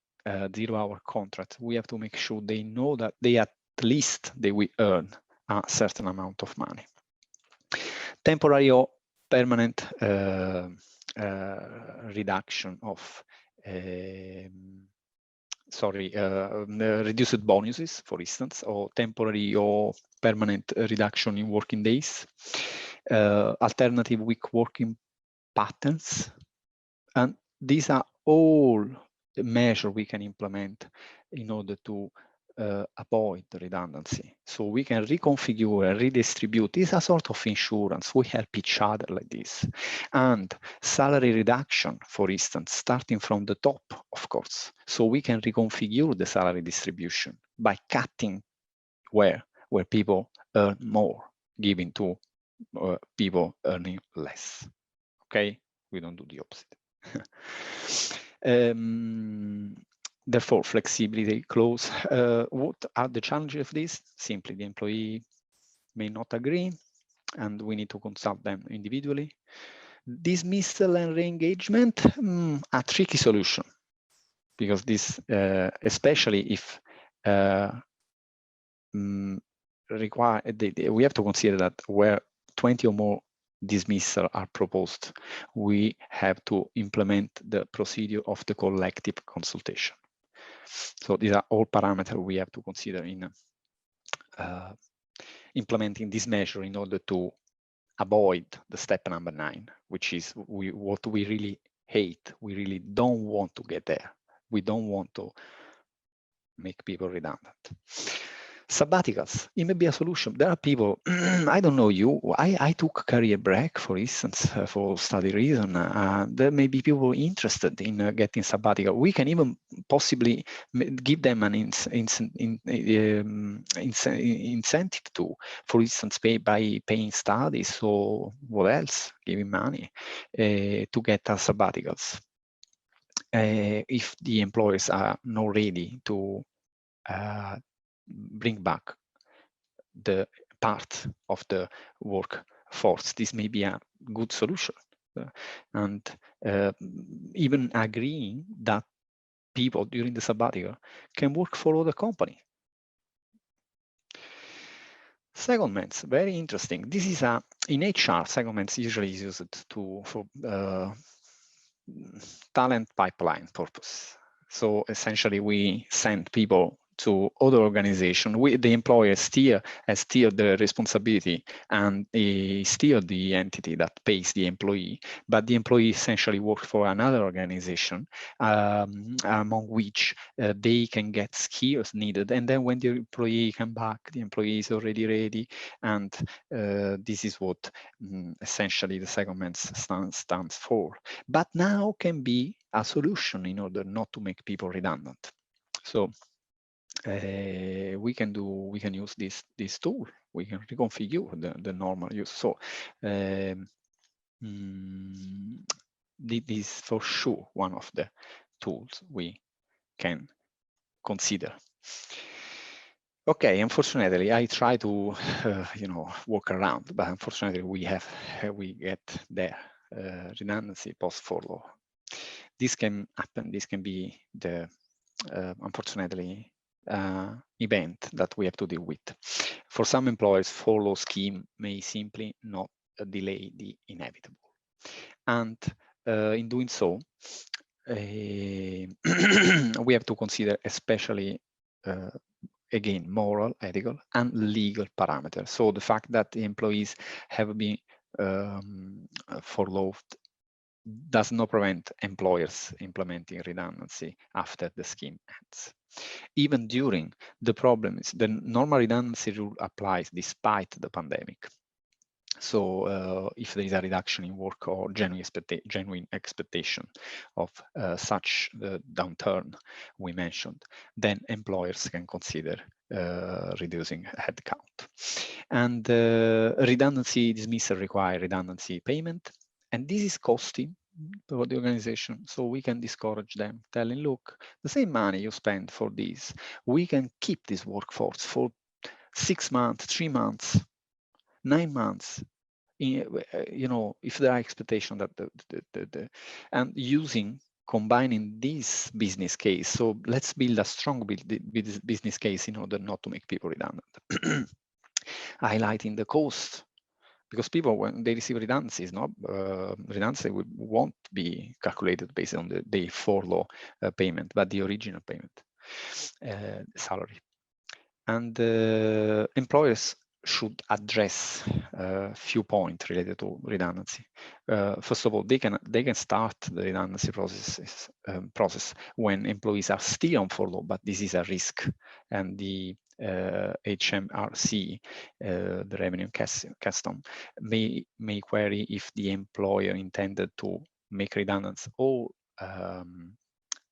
0 hour contract, we have to make sure they know that at least they will earn a certain amount of money. Temporary or permanent reduction of reduced bonuses, for instance, or temporary or permanent reduction in working days, alternative week working patterns. And these are all measures we can implement in order to avoid redundancy. So we can reconfigure and redistribute. This is a sort of insurance. We help each other like this. And salary reduction, for instance, starting from the top, of course. So we can reconfigure the salary distribution by cutting where people earn more, giving to people earning less. Okay, we don't do the opposite. Therefore, flexibility clause. What are the challenges of this? Simply, the employee may not agree, and we need to consult them individually. Dismissal and re-engagement, a tricky solution, because this, especially if we have to consider that where 20 or more dismissal are proposed, we have to implement the procedure of the collective consultation. So these are all parameters we have to consider in implementing this measure in order to avoid the step number 9, which is what we really hate. We really don't want to get there. We don't want to make people redundant. Sabbaticals, it may be a solution. There are people, I don't know you, I took career break, for instance, for study reason. There may be people interested in getting sabbatical. We can even possibly give them an incentive to, for instance, by paying studies or what else, giving money to get sabbaticals. If the employers are not ready to bring back the part of the workforce, this may be a good solution. And even agreeing that people during the sabbatical can work for other company. Segments, very interesting. This is in HR, segments usually is used for talent pipeline purpose. So essentially we send people to other organizations. The employer has still the responsibility and still the entity that pays the employee, but the employee essentially works for another organization among which they can get skills needed. And then when the employee comes back, the employee is already ready. And this is what essentially the segments stands for. But now can be a solution in order not to make people redundant. So we can use this tool. We can reconfigure the normal use. So this is for sure one of the tools we can consider. Okay, unfortunately, I try to work around, but unfortunately, we get there. Redundancy post-furlough. This can happen. This can be the unfortunately event that we have to deal with. For some employers, furlough scheme may simply not delay the inevitable. And in doing so, we have to consider especially, again, moral, ethical, and legal parameters. So the fact that the employees have been furloughed does not prevent employers implementing redundancy after the scheme ends. Even during the problems, the normal redundancy rule applies despite the pandemic. So if there is a reduction in work or genuine expectation of such downturn we mentioned, then employers can consider reducing headcount. And redundancy dismissal require redundancy payment. And this is costing for the organization. So we can discourage them, telling, look, the same money you spend for this, we can keep this workforce for 6 months, 3 months, 9 months. If there are expectations that and combining this business case. So let's build a strong business case in order not to make people redundant. Highlighting the cost, because people, when they receive redundancies, redundancy won't be calculated based on the furlough payment, but the original payment, salary. And employers should address a few points related to redundancy. First of all, they can start the redundancy process when employees are still on furlough, but this is a risk, and the HMRC, the Revenue Custom, may query if the employer intended to make redundant all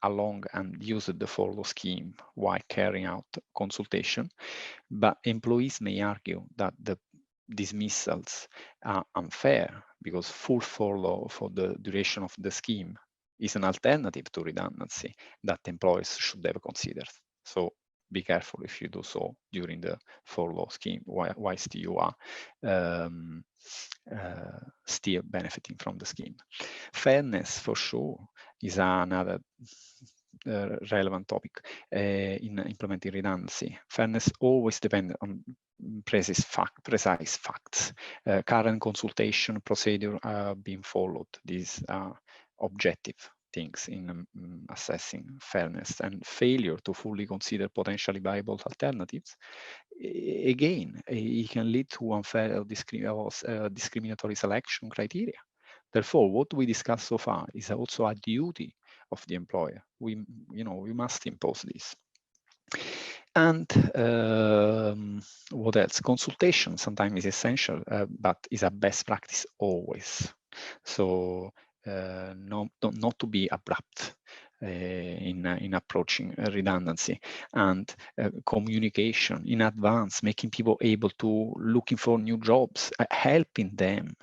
along and use the furlough scheme while carrying out consultation. But employees may argue that the dismissals are unfair because full furlough for the duration of the scheme is an alternative to redundancy that employers should have considered. So be careful if you do so during the furlough scheme whilst you are still benefiting from the scheme. Fairness, for sure, is another relevant topic in implementing redundancy. Fairness always depends on precise facts. Current consultation procedure are being followed. These are objective. things in assessing fairness and failure to fully consider potentially viable alternatives, again, it can lead to unfair or discriminatory selection criteria. Therefore, what we discussed so far is also a duty of the employer. We must impose this. And what else? Consultation sometimes is essential, but is a best practice always. So not to be abrupt in approaching redundancy, and communication in advance, making people able to looking for new jobs, helping them,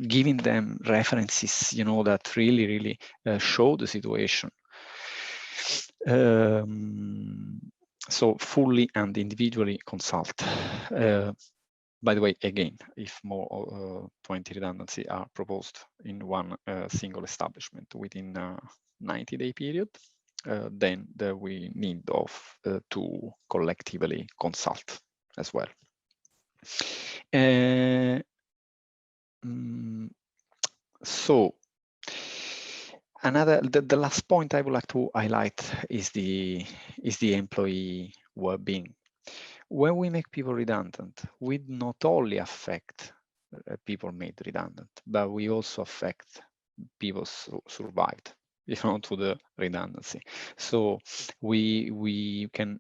giving them references, that really show the situation. So fully and individually consult. By the way, again, if more 20 redundancy are proposed in one single establishment within a 90-day period, then we need to collectively consult as well. So the last point I would like to highlight is the employee well-being. When we make people redundant, we not only affect people made redundant, but we also affect people survived, to the redundancy. So we can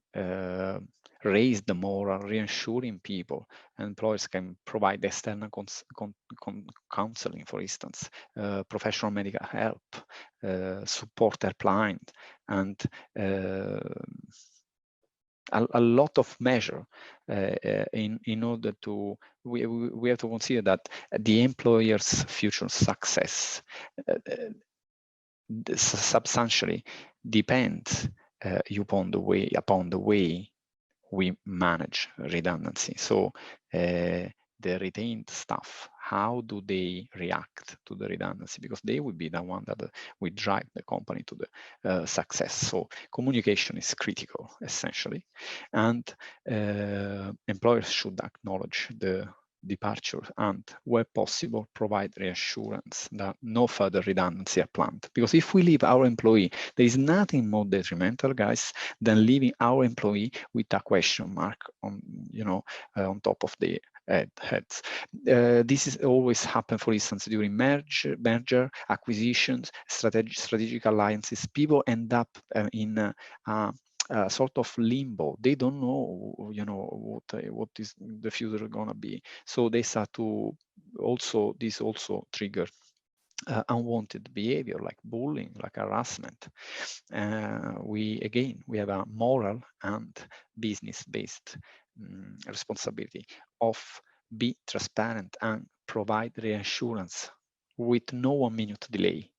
raise the moral, reassuring people. Employers can provide external counseling, for instance, professional medical help, support helpline, and a lot of measure in order to, we have to consider that the employer's future success substantially depends upon the way we manage redundancy. So the retained staff, how do they react to the redundancy? Because they will be the one that will drive the company to the success. So communication is critical, essentially. And employers should acknowledge the departure and, where possible, provide reassurance that no further redundancy are planned. Because if we leave our employee, there is nothing more detrimental, guys, than leaving our employee with a question mark on, on top of the heads. This is always happen, for instance, during merger acquisitions, strategic alliances. People end up in sort of limbo. They don't know, what is the future gonna be. So they start to this also trigger unwanted behavior like bullying, like harassment. We have a moral and business-based responsibility of be transparent and provide reassurance with no 1 minute delay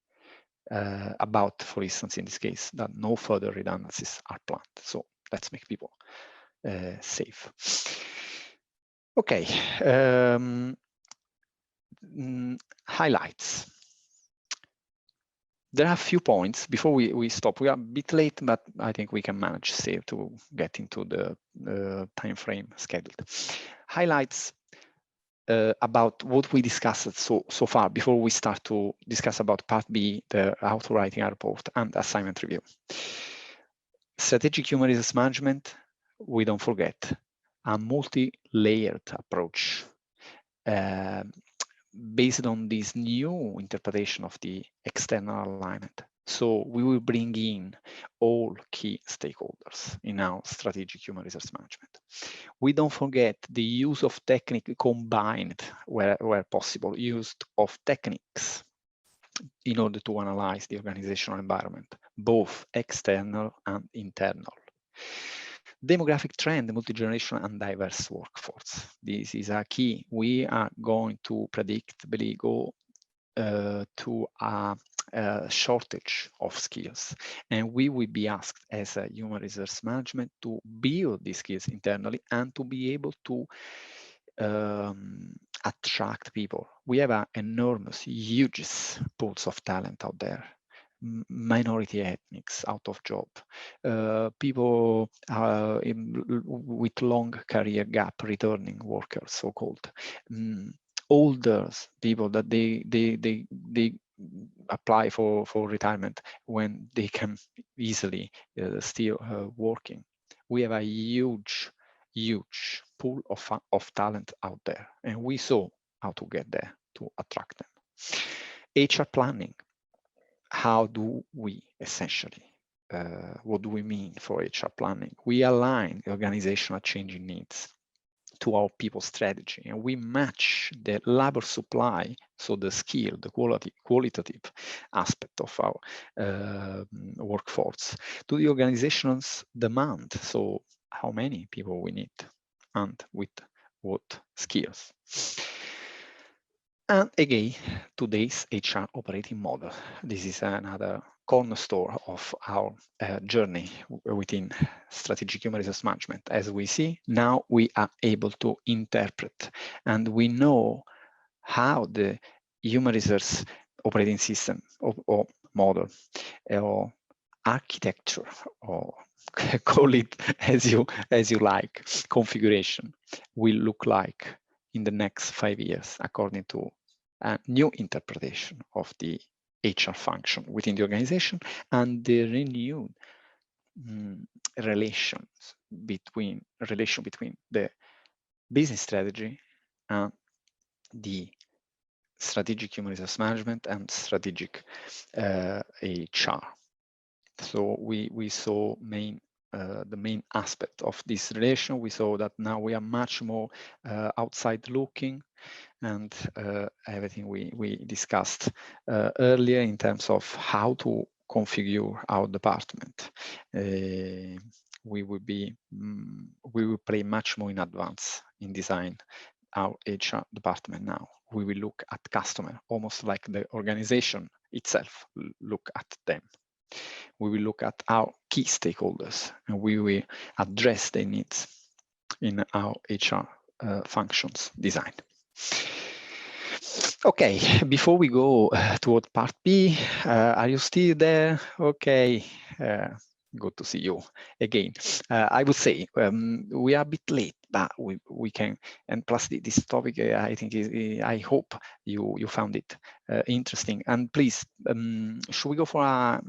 about, for instance, in this case, that no further redundancies are planned. So let's make people safe. Okay. Highlights. There are a few points before we stop. We are a bit late, but I think we can manage to get into the time frame scheduled. Highlights about what we discussed so far before we start to discuss about part B, the auto-writing report and assignment review. Strategic human resource management, we don't forget, a multi-layered approach based on this new interpretation of the external alignment. So we will bring in all key stakeholders in our strategic human resource management. We don't forget the use of technique combined, where possible, use of techniques in order to analyze the organizational environment, both external and internal. Demographic trend, multi-generational and diverse workforce. This is a key. We are going to predictably go to a shortage of skills, and we will be asked as a human resource management to build these skills internally and to be able to attract people. We have an enormous, huge pools of talent out there. Minority ethnics out of job, people with long career gap, returning workers, so-called, older people that they apply for retirement when they can easily still working. We have a huge pool of talent out there, and we saw how to get there to attract them. HR planning. How do we essentially, what do we mean for HR planning? We align the organizational changing needs to our people strategy, and we match the labor supply, so the skill, the qualitative aspect of our workforce, to the organization's demand, so how many people we need and with what skills. And again, today's HR operating model. This is another cornerstone of our journey within strategic human resource management. As we see, now we are able to interpret, and we know how the human resource operating system or model or architecture, or call it as you like, configuration will look like in the next 5 years, according to a new interpretation of the HR function within the organization and the renewed relation between the business strategy and the strategic human resource management and strategic HR. So we saw the main aspect of this relation. We saw that now we are much more outside looking, and everything we discussed earlier in terms of how to configure our department. We will play much more in advance in design our HR department now. We will look at customer, almost like the organization itself look at them. We will look at our key stakeholders, and we will address their needs in our HR functions design. Okay, before we go toward part B, are you still there? Okay, good to see you again. I would say we are a bit late, but we can, and plus this topic, I think I hope you found it interesting. And please, should we go for a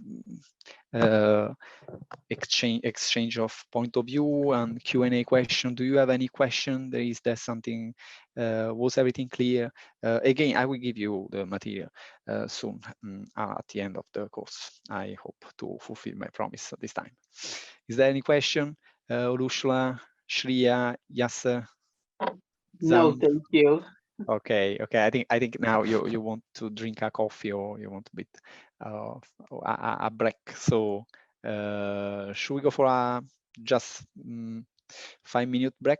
exchange of point of view and Q&A question? Do you have any question? Is there something? Was everything clear? Again, I will give you the material soon at the end of the course. I hope to fulfill my promise at this time. Is there any question? Ursula, Shreya, Yasser? No, thank you. Okay. I think now you want to drink a coffee, or you want a bit a break. So should we go for a just 5-minute break?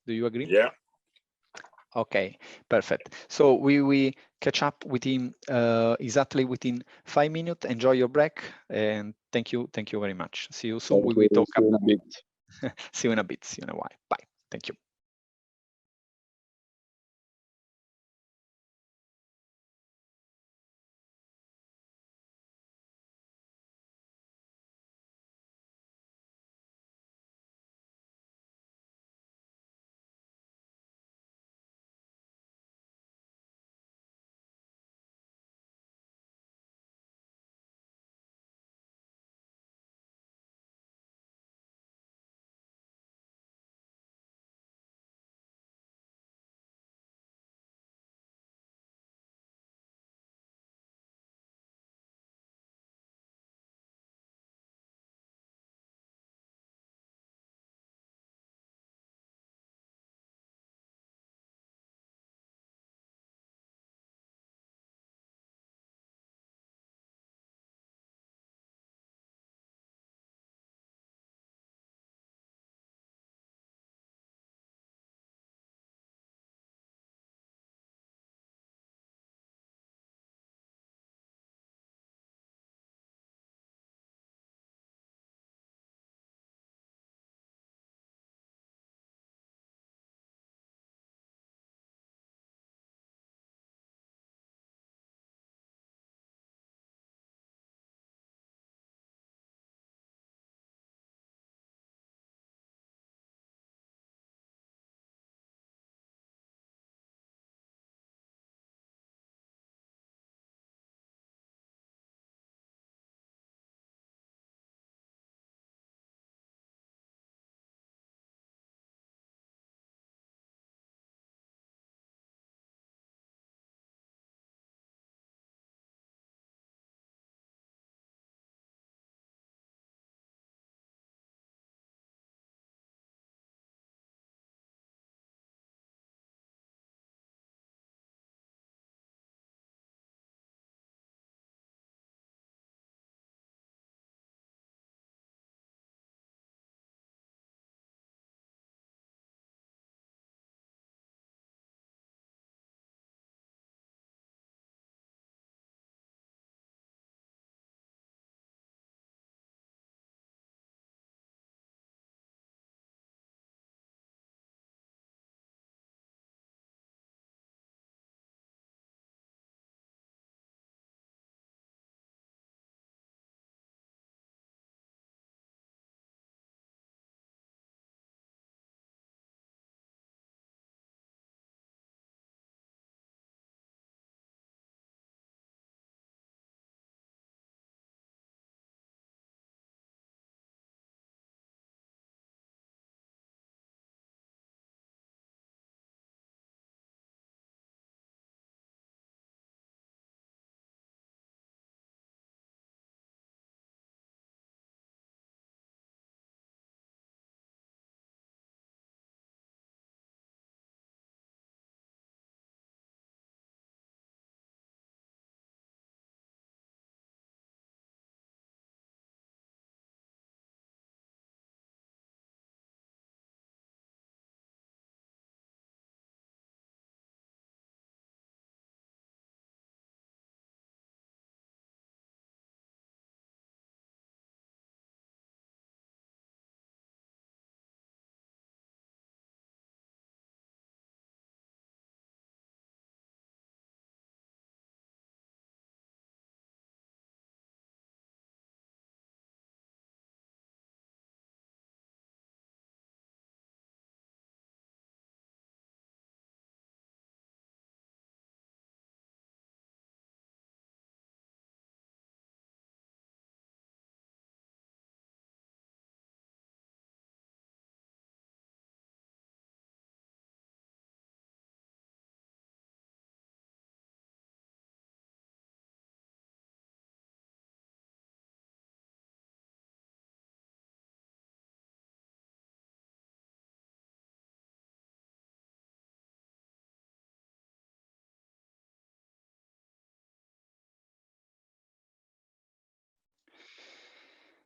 Do you agree? Yeah. Okay, perfect. So we catch up within exactly within 5 minutes. Enjoy your break, and thank you very much. See you soon. We will talk. See you in a bit. See you in a bit. See you in a while. Bye. Thank you.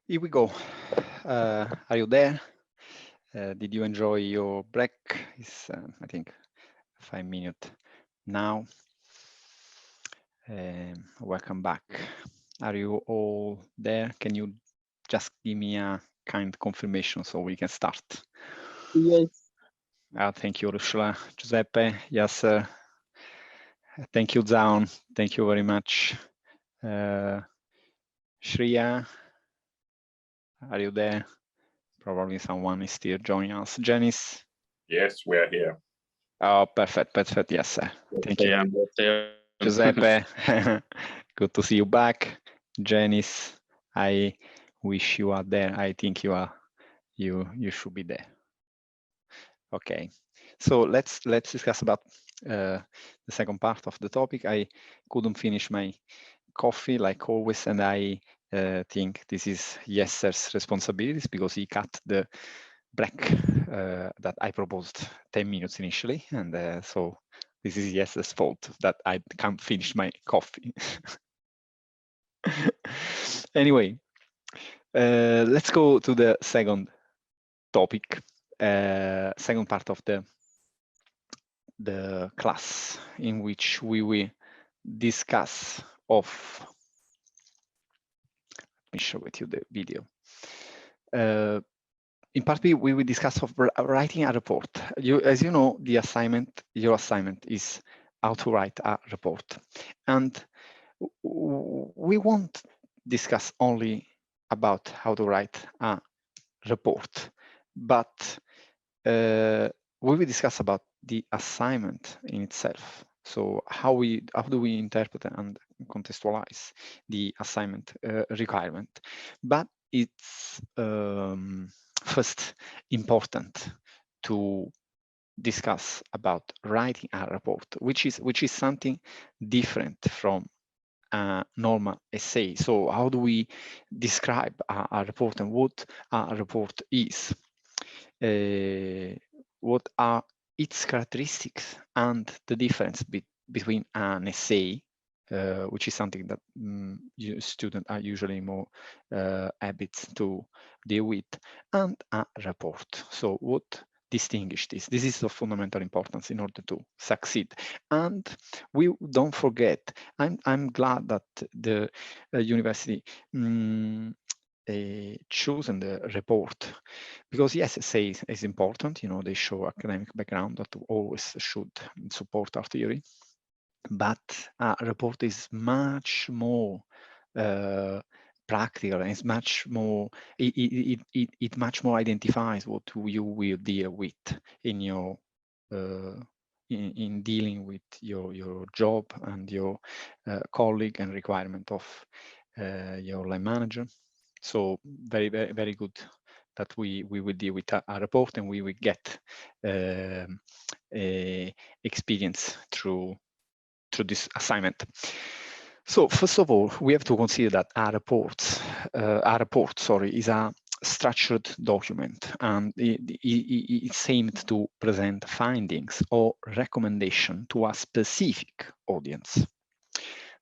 Here we go. Are you there? Did you enjoy your break? It's, I think, 5 minutes now. Welcome back. Are you all there? Can you just give me a kind confirmation so we can start? Yes. Thank you, Ursula. Giuseppe, yes, sir. Thank you, Zaun. Thank you very much. Shreya, are you there? Probably someone is still joining us. Janice? Yes, we are here. Oh, perfect, perfect. Yes, sir. Thank you. Giuseppe, good to see you back. Janice, I wish you are there. I think you are. You should be there. Okay, so let's discuss about the second part of the topic. I couldn't finish my coffee like always, and I think this is Jesser's responsibilities because he cut the break that I proposed 10 minutes initially, and so this is Jesser's fault that I can't finish my coffee. Anyway, let's go to the second topic, second part of the class, in which we will discuss of, let me show with you the video. In part B, we will discuss of writing a report. As you know, the assignment, your assignment is how to write a report. And we won't discuss only about how to write a report, but we will discuss about the assignment in itself. So how do we interpret and contextualize the assignment requirement? But it's first important to discuss about writing a report, which is something different from a normal essay. So how do we describe a report and what a report is? What are its characteristics and the difference between an essay, which is something that students are usually more habits to deal with, and a report. So what distinguish this? This is of fundamental importance in order to succeed. And we don't forget, I'm glad that the university chosen the report, because yes, essay is important. You know, they show academic background that always should support our theory, but a report is much more practical, and it's much more. It much more identifies what you will deal with in your in dealing with your job and your colleague and requirement of your line manager. So very, very, very good that we will deal with a report, and we will get experience through this assignment. So first of all, we have to consider that a report, is a structured document, and it's aimed to present findings or recommendation to a specific audience.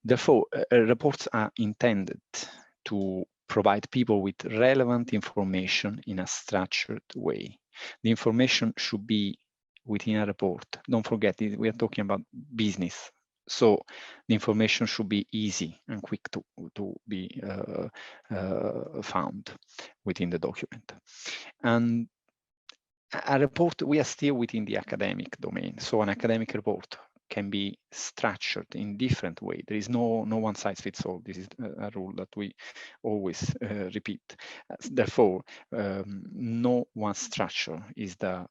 Therefore, reports are intended to provide people with relevant information in a structured way. The information should be within a report. Don't forget, we are talking about business. So the information should be easy and quick to be found within the document. And a report, we are still within the academic domain. So an academic report can be structured in different way. There is no one size fits all. This is a rule that we always repeat. Therefore, no one structure is the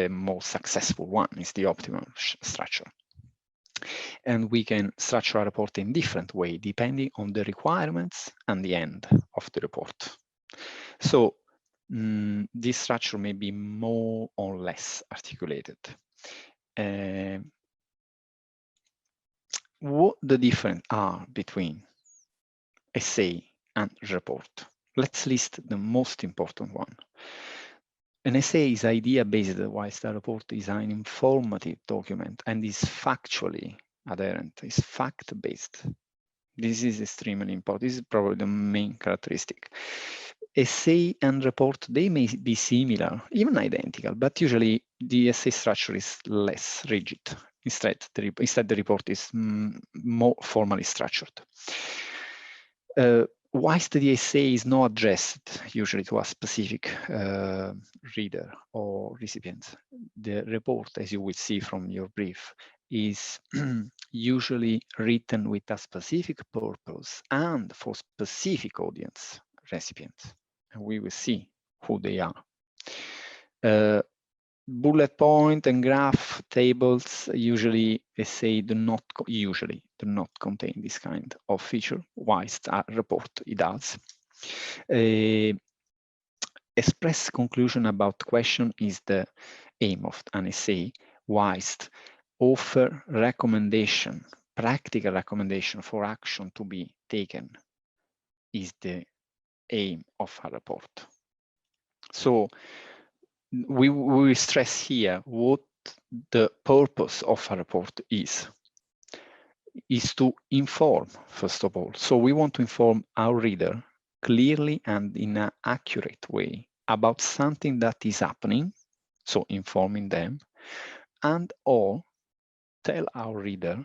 most successful one, is the optimal structure. And we can structure a report in different way depending on the requirements and the end of the report. So this structure may be more or less articulated. What the difference are between essay and report? Let's list the most important one. An essay is idea-based, whilst a report is an informative document and is factually adherent, is fact-based. This is extremely important. This is probably the main characteristic. Essay and report, they may be similar, even identical, but usually the essay structure is less rigid. Instead, the report is more formally structured. Whilst the essay is not addressed usually to a specific reader or recipient, the report, as you will see from your brief, is usually written with a specific purpose and for specific audience recipients. And we will see who they are. Bullet point and graph tables usually essay do not contain this kind of feature, whilst a report it does. Express conclusion about question is the aim of an essay, whilst offer recommendation, practical recommendation for action to be taken is the aim of a report. So we stress here what the purpose of a report is to inform, first of all. So we want to inform our reader clearly and in an accurate way about something that is happening, so informing them, and or tell our reader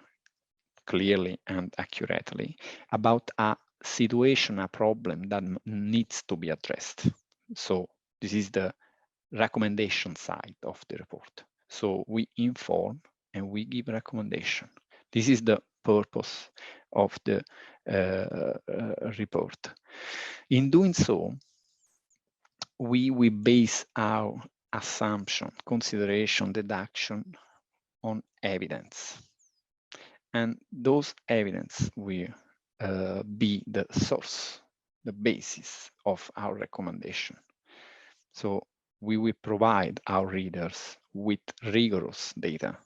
clearly and accurately about a situation, a problem that needs to be addressed. So this is the recommendation side of the report. So we inform and we give recommendation. This is the purpose of the report. In doing so, we base our assumption, consideration, deduction on evidence. And those evidence will be the source, the basis of our recommendation. So we will provide our readers with rigorous data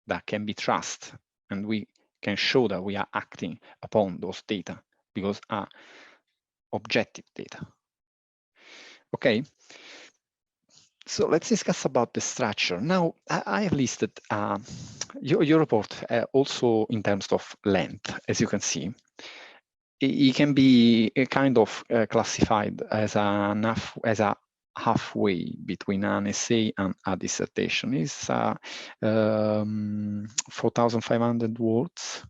that can be trusted, and we can show that we are acting upon those data because are objective data. Okay, so let's discuss about the structure. Now, I have listed your report also in terms of length, as you can see. It can be kind of classified as a halfway between an essay and a dissertation. It's 4,500 words,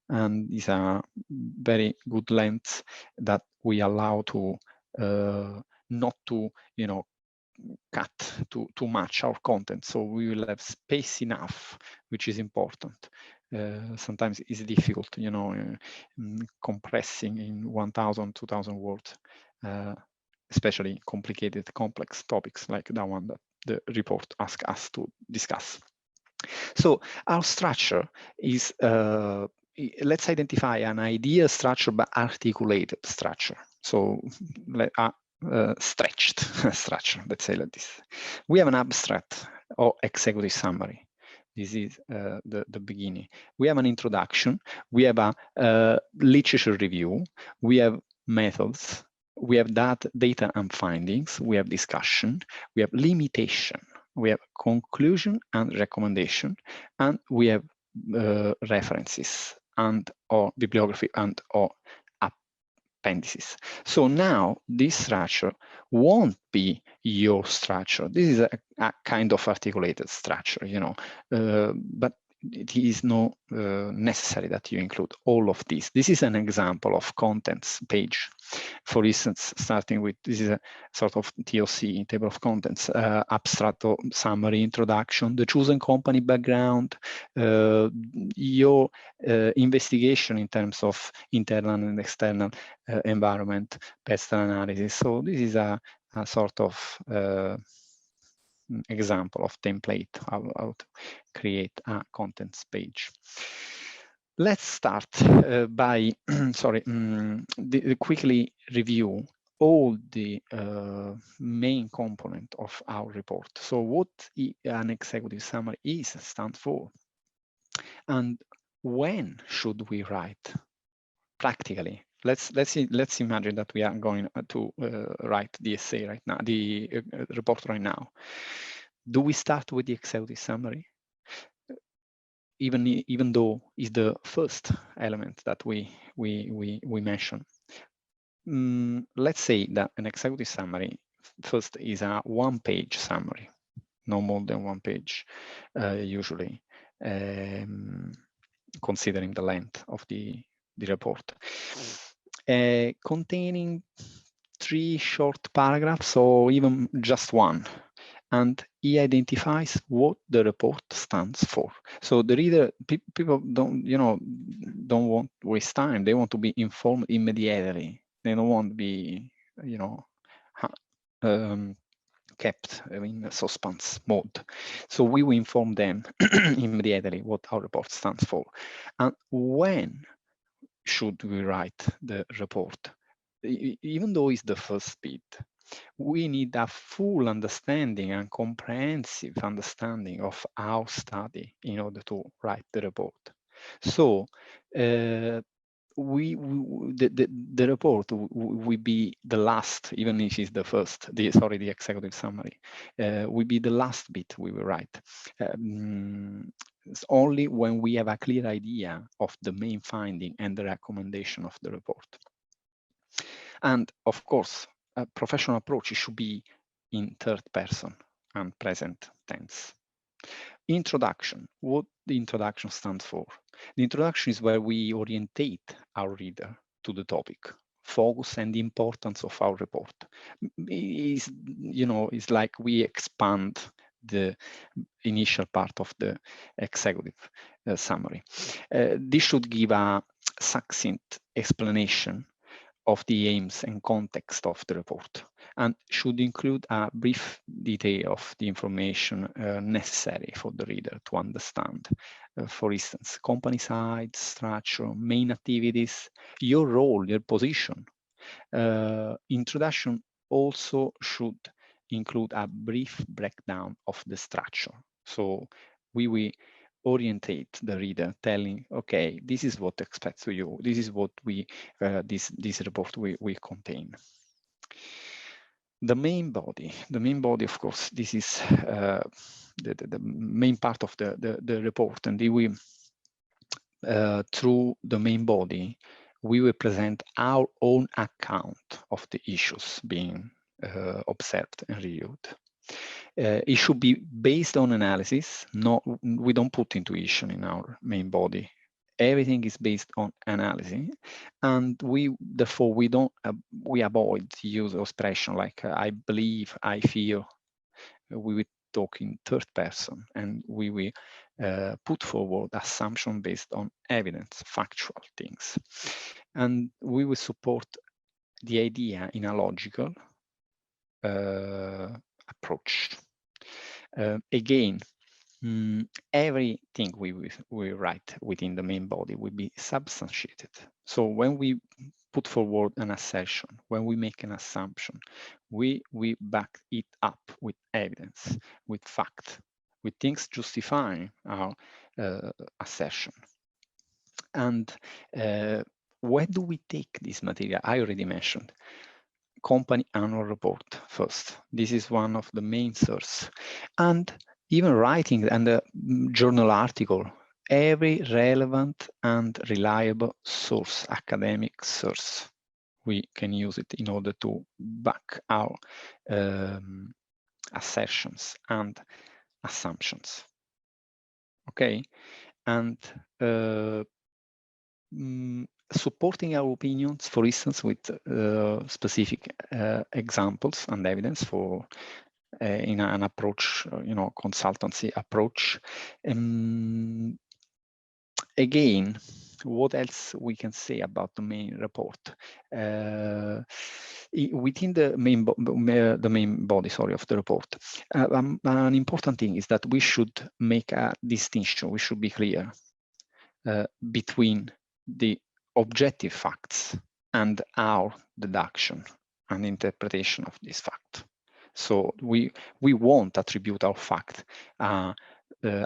and is a very good length that we allow to not to, cut too much our content. So we will have space enough, which is important. Sometimes it's difficult, compressing in 1,000, 2,000 words, especially complicated, complex topics like that one that the report asks us to discuss. So our structure is, let's identify an idea structure, but articulated structure. So stretched structure, let's say like this. We have an abstract or executive summary. This is the beginning. We have an introduction. We have a literature review. We have methods. We have data and findings. We have discussion. We have limitation. We have conclusion and recommendation. And we have references and or bibliography and or appendices. So now this structure won't be your structure. This is a kind of articulated structure, but it is not necessary that you include all of these. This is an example of contents page. For instance, starting with, this is a sort of TOC, table of contents, abstract or summary, introduction, the chosen company background, your investigation in terms of internal and external environment, pest analysis. So this is a sort of example of template how to create a contents page. Let's start by quickly review all the main component of our report. So what an executive summary stands for, and when should we write practically? Let's imagine that we are going to write the essay right now, the report right now. Do we start with the executive summary? even though is the first element that we mentioned. Let's say that an executive summary first is a one-page summary, no more than one page, usually, considering the length of the report, containing 3 short paragraphs or even just one, and he identifies what the report stands for. So the reader, people don't want to waste time. They want to be informed immediately. They don't want to be, kept in suspense mode. So we will inform them immediately what our report stands for. And when should we write the report? Even though it's the first bit, we need a full understanding and comprehensive understanding of our study in order to write the report. So the report will be the last, even if it's the first, the executive summary, will be the last bit we will write. It's only when we have a clear idea of the main finding and the recommendation of the report. And of course, a professional approach should be in third person and present tense. Introduction, what the introduction stands for. The introduction is where we orientate our reader to the topic, focus and the importance of our report. It's like we expand the initial part of the executive summary. This should give a succinct explanation of the aims and context of the report, and should include a brief detail of the information necessary for the reader to understand. For instance, company size, structure, main activities, your role, your position. Introduction also should include a brief breakdown of the structure. So we will orientate the reader, telling, okay, this is what expects to you. This is what this report will contain. The main body, of course, this is the main part of the report, and we through the main body, we will present our own account of the issues being observed and reviewed. It should be based on analysis. We don't put intuition in our main body. Everything is based on analysis, and therefore we avoid the use of expression like I believe, I feel. We will talk in third person, and we will put forward assumption based on evidence, factual things, and we will support the idea in a logical approach. Again, everything we write within the main body will be substantiated. So when we put forward an assertion, when we make an assumption, we back it up with evidence, with fact, with things justifying our assertion. And where do we take this material? I already mentioned company annual report first. This is one of the main sources. And even writing and a journal article, every relevant and reliable source, academic source, we can use it in order to back our assertions and assumptions. Okay, and supporting our opinions, for instance, with specific examples and evidence for in an approach, consultancy approach. Again, what else we can say about the main report? Within the main body, of the report, an important thing is that we should make a distinction. We should be clear between the objective facts and our deduction and interpretation of this fact. So we won't attribute our fact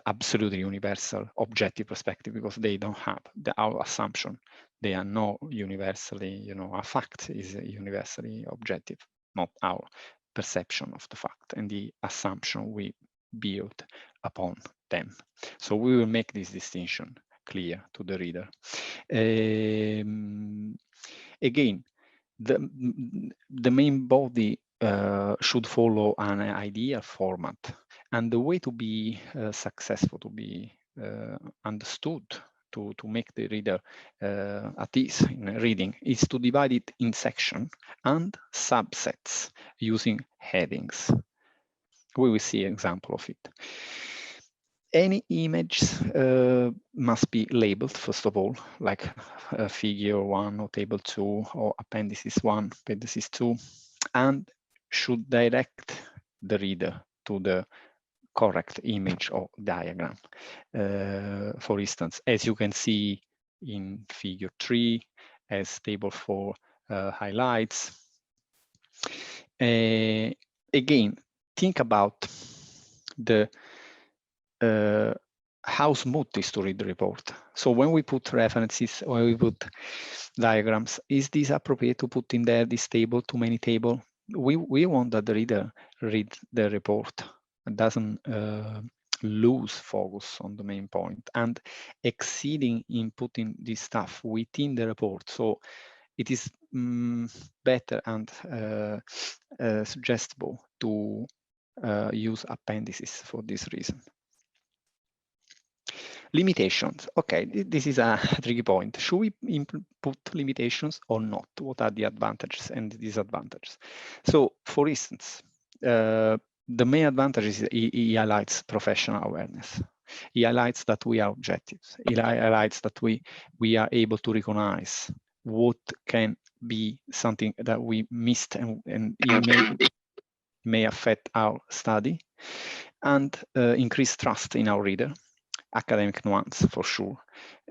absolutely universal objective perspective, because they don't have our assumption. They are not universally, a fact is universally objective, not our perception of the fact, and the assumption we built upon them. So we will make this distinction clear to the reader. Again, the main body should follow an ideal format, and the way to be successful, to be understood, to make the reader at ease in reading, is to divide it in sections and subsets using headings. We will see an example of it. Any image must be labeled, first of all, like figure 1 or table 2 or appendices 1, appendices 2, and should direct the reader to the correct image or diagram. For instance, as you can see in figure 3, as table 4 highlights. Again, think about the how smooth is to read the report. So when we put references, when we put diagrams, is this appropriate to put in there this table, too many table? We want that the reader read the report and doesn't lose focus on the main point and exceeding in putting this stuff within the report. So it is better and suggestible to use appendices for this reason. Limitations. Okay, this is a tricky point. Should we put limitations or not? What are the advantages and disadvantages? So, for instance, the main advantage is he highlights professional awareness. He highlights that we are objectives. He highlights that we are able to recognize what can be something that we missed and it may affect our study, and increase trust in our reader. Academic nuance for sure.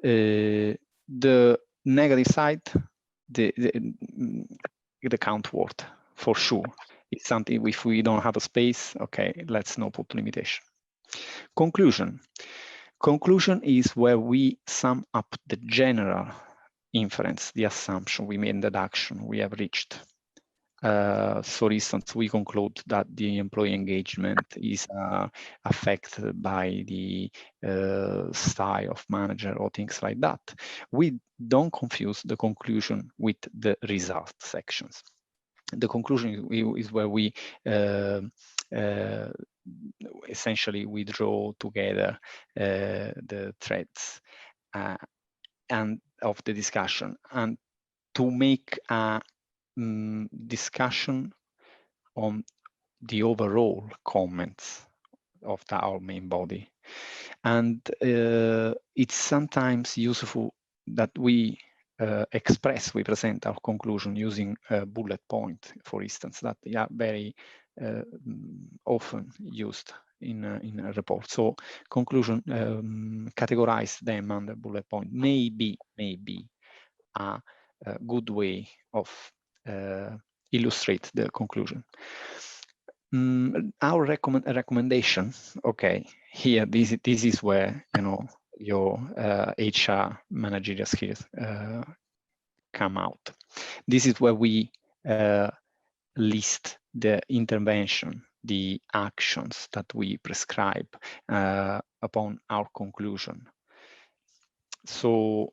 The negative side, the count word for sure. It's something, if we don't have a space, okay, let's not put limitation. Conclusion. Conclusion is where we sum up the general inference, the assumption we made, deduction we have reached. For instance, we conclude that the employee engagement is affected by the style of manager or things like that. We don't confuse the conclusion with the result sections. The conclusion is where we essentially we draw together the threads and of the discussion, and to make a discussion on the overall comments of our main body. And it's sometimes useful that we we present our conclusion using a bullet point, for instance, that they are very often used in a report. So conclusion, categorize them under bullet point, maybe a good way of illustrate the conclusion. Our recommendation, okay, here this is where your HR managerial skills come out. This is where we list the intervention, the actions that we prescribe upon our conclusion. So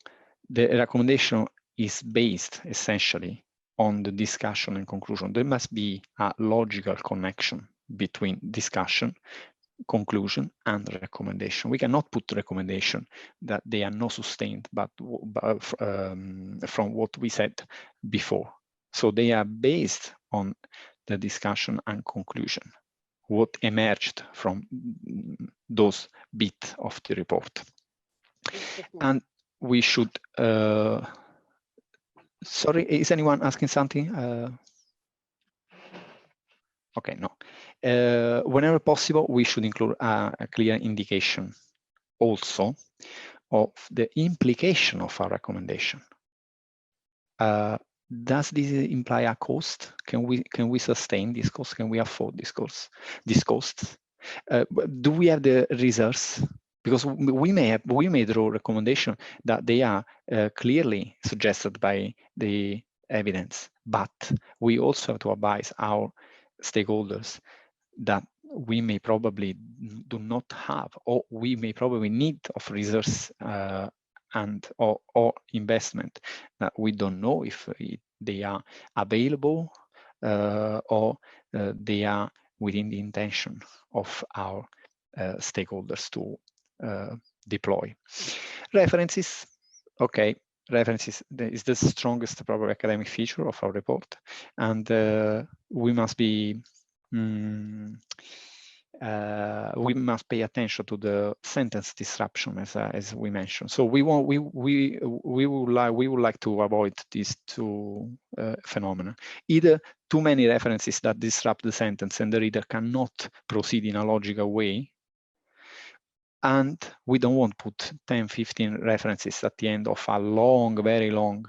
the recommendation is based essentially on the discussion and conclusion. There must be a logical connection between discussion, conclusion, and recommendation. We cannot put recommendation that they are not sustained, but from what we said before. So they are based on the discussion and conclusion, what emerged from those bits of the report. And we should, sorry, is anyone asking something? Okay, no. Whenever possible, we should include a clear indication also of the implication of our recommendation. Does this imply a cost? Can we sustain this cost? Can we afford this cost? Do we have the reserves? Because we may draw recommendation that they are clearly suggested by the evidence, but we also have to advise our stakeholders that we may probably do not have, or we may probably need of resource and or investment that we don't know if they are available or they are within the intention of our stakeholders to deploy. References, okay. References is the strongest probably academic feature of our report, and we must be we must pay attention to the sentence disruption, as we mentioned. So we would like to avoid these two phenomena: either too many references that disrupt the sentence and the reader cannot proceed in a logical way, and we don't want to put 10, 15 references at the end of a long, very long,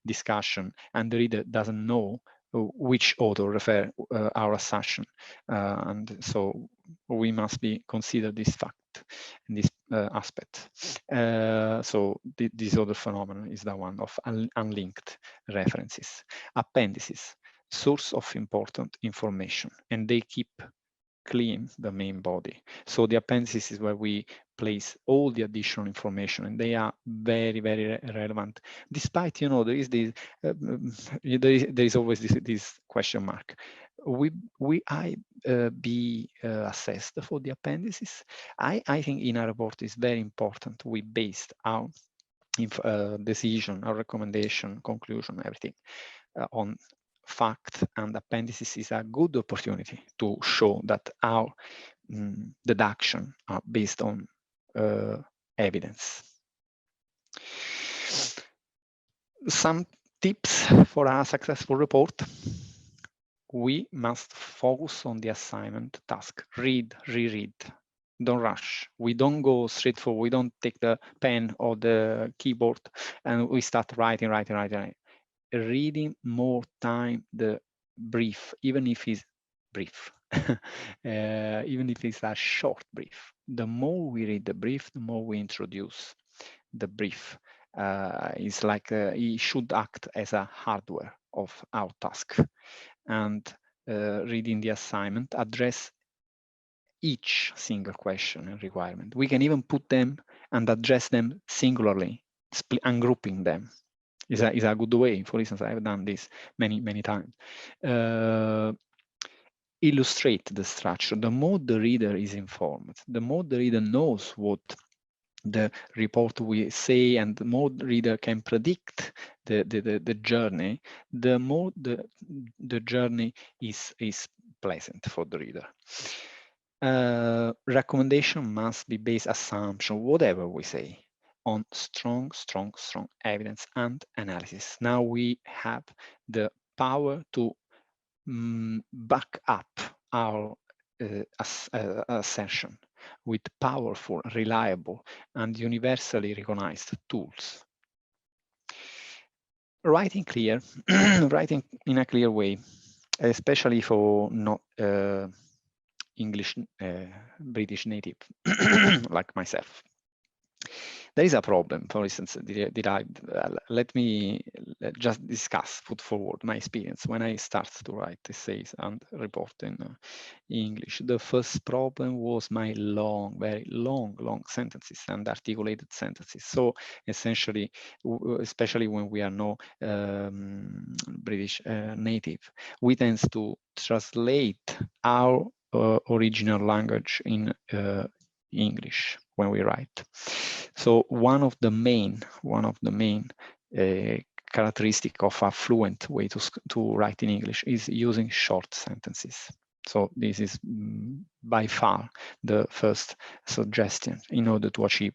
discussion, and the reader doesn't know which author refer our assertion, and so we must consider this fact and this aspect. So this other phenomenon is the one of unlinked references. Appendices, source of important information, and they keep clean the main body. So the appendices is where we place all the additional information, and they are very, very relevant. Despite, there is this, there is always this question mark. Will I be assessed for the appendices? I think in our report is very important. We based our decision, our recommendation, conclusion, everything on fact, and appendices is a good opportunity to show that our deduction are based on evidence. Some tips for a successful report: we must focus on the assignment task. Read, reread. Don't rush. We don't go straight forward. We don't take the pen or the keyboard and we start writing. Reading more time the brief, even if it's brief, even if it's a short brief. The more we read the brief, the more we introduce the brief. It's like it should act as a hardware of our task. And reading the assignment, address each single question and requirement. We can even put them and address them singularly, ungrouping them. Is a good way. For instance, I've done this many times. Illustrate the structure. The more the reader is informed, the more the reader knows what the report will say, and the more the reader can predict the journey, the more the journey is pleasant for the reader. Recommendation must be based assumption, whatever we say, on strong evidence and analysis. Now we have the power to back up our assertion with powerful, reliable, and universally recognized tools. Writing clear, writing in a clear way, especially for not English British native like myself. There is a problem. For instance, let me just put forward my experience when I started to write essays and report in English. The first problem was my very long sentences and articulated sentences. So essentially, especially when we are no British native, we tend to translate our original language in English when we write. So one of the main characteristic of a fluent way to write in English is using short sentences. So this is by far the first suggestion in order to achieve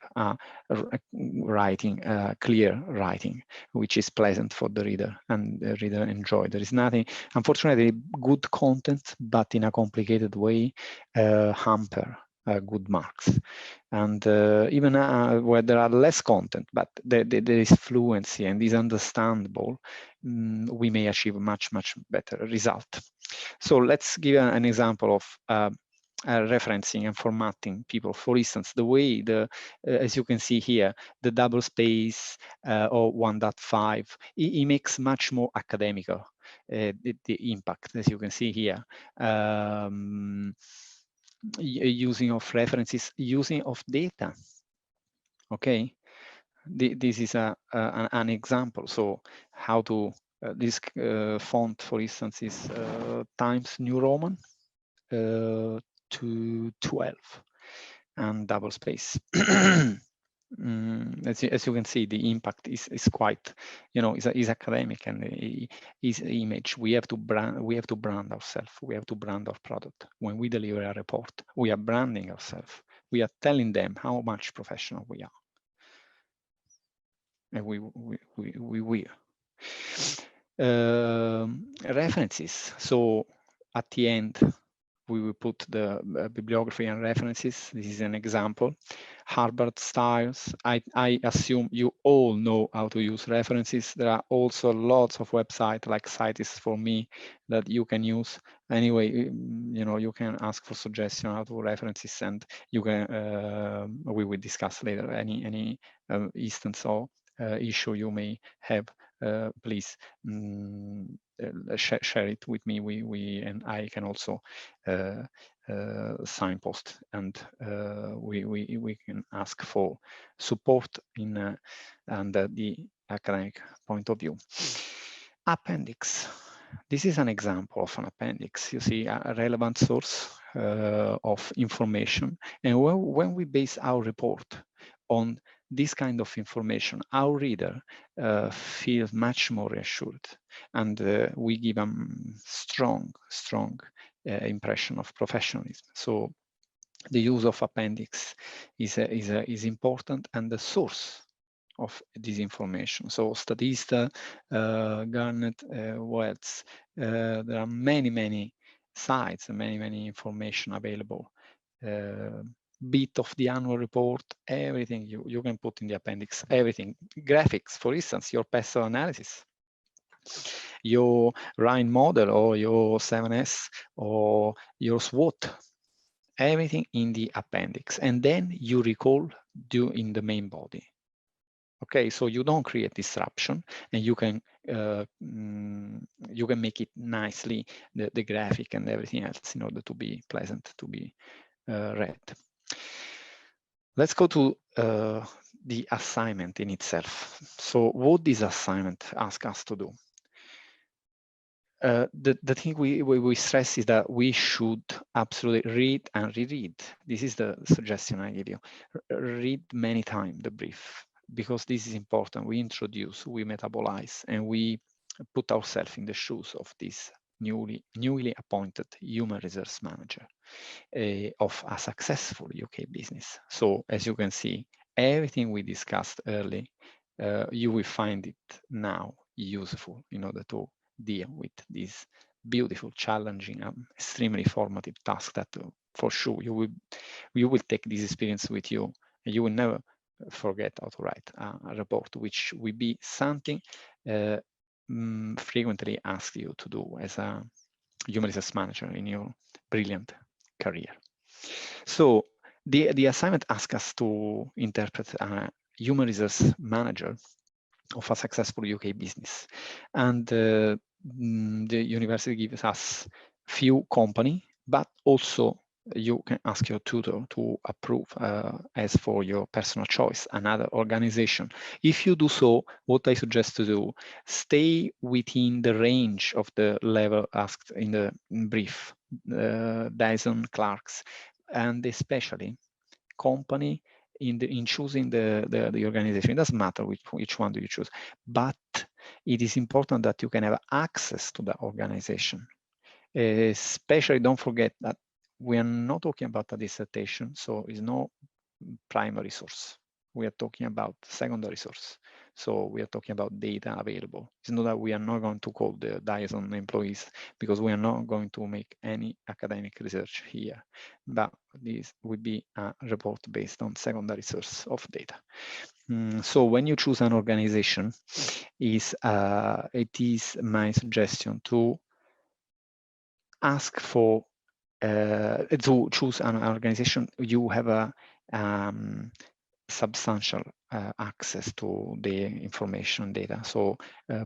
clear writing, which is pleasant for the reader and the reader enjoy. There is nothing, unfortunately, good content, but in a complicated way, hamper good marks. And even where there are less content, but there is fluency and is understandable, we may achieve a much better result. So let's give an example of referencing and formatting people. For instance, the way as you can see here, the double space or 1.5, it makes much more academical. the impact, as you can see here. Using of references, using of data. Okay, this is an example. So how to this font, for instance, is Times New Roman to 12 and double space. As you can see, the impact is quite, is academic and is image. We have to brand ourselves. We have to brand our product. When we deliver a report, we are branding ourselves. We are telling them how much professional we are, and we will. References. So at the end, we will put the bibliography and references. This is an example. Harvard styles. I assume you all know how to use references. There are also lots of websites like Cites for Me that you can use. Anyway, you can ask for suggestion how to references, and you can. We will discuss later any instance or issue you may have. Please share it with me. We and I can also signpost, and we can ask for support in under the academic point of view. Appendix. This is an example of an appendix. You see a relevant source of information, and when we base our report on this kind of information, our reader feels much more reassured, and we give them strong impression of professionalism. So the use of appendix is important, and the source of this information. So Statista, Garnet, Wells, there are many sites and many information available. Bit of the annual report, everything you can put in the appendix, everything. Graphics, for instance, your pestle analysis, your Rhine model, or your 7S, or your SWOT, everything in the appendix, and then you recall in the main body. Okay, so you don't create disruption, and you can make it nicely, the graphic and everything else, in order to be pleasant to be read. Let's go to the assignment in itself. So what this assignment asks us to do? The thing we stress is that we should absolutely read and reread. This is the suggestion I give you. Read many times the brief, because this is important. We introduce, we metabolize, and we put ourselves in the shoes of this newly appointed human resource manager of a successful UK business. So as you can see, everything we discussed early, you will find it now useful in order to deal with this beautiful, challenging, extremely formative task that for sure you will take this experience with you, and you will never forget how to write a report, which will be something frequently asked you to do as a human resource manager in your brilliant career. So the assignment asks us to interpret a human resource manager of a successful UK business, and the university gives us few company, but also you can ask your tutor to approve as for your personal choice another organization. If you do so, what I suggest to do, stay within the range of the level asked in the brief, Dyson, Clark's, and especially company in choosing the organization. It doesn't matter which one do you choose, but it is important that you can have access to the organization. Especially, don't forget that we are not talking about a dissertation, so it's no primary source. We are talking about secondary source. So we are talking about data available. It's not that we are not going to call the Dyson employees, because we are not going to make any academic research here, but this would be a report based on secondary source of data. So when you choose an organization, it is my suggestion to ask for to choose an organization. You have substantial access to the information data. So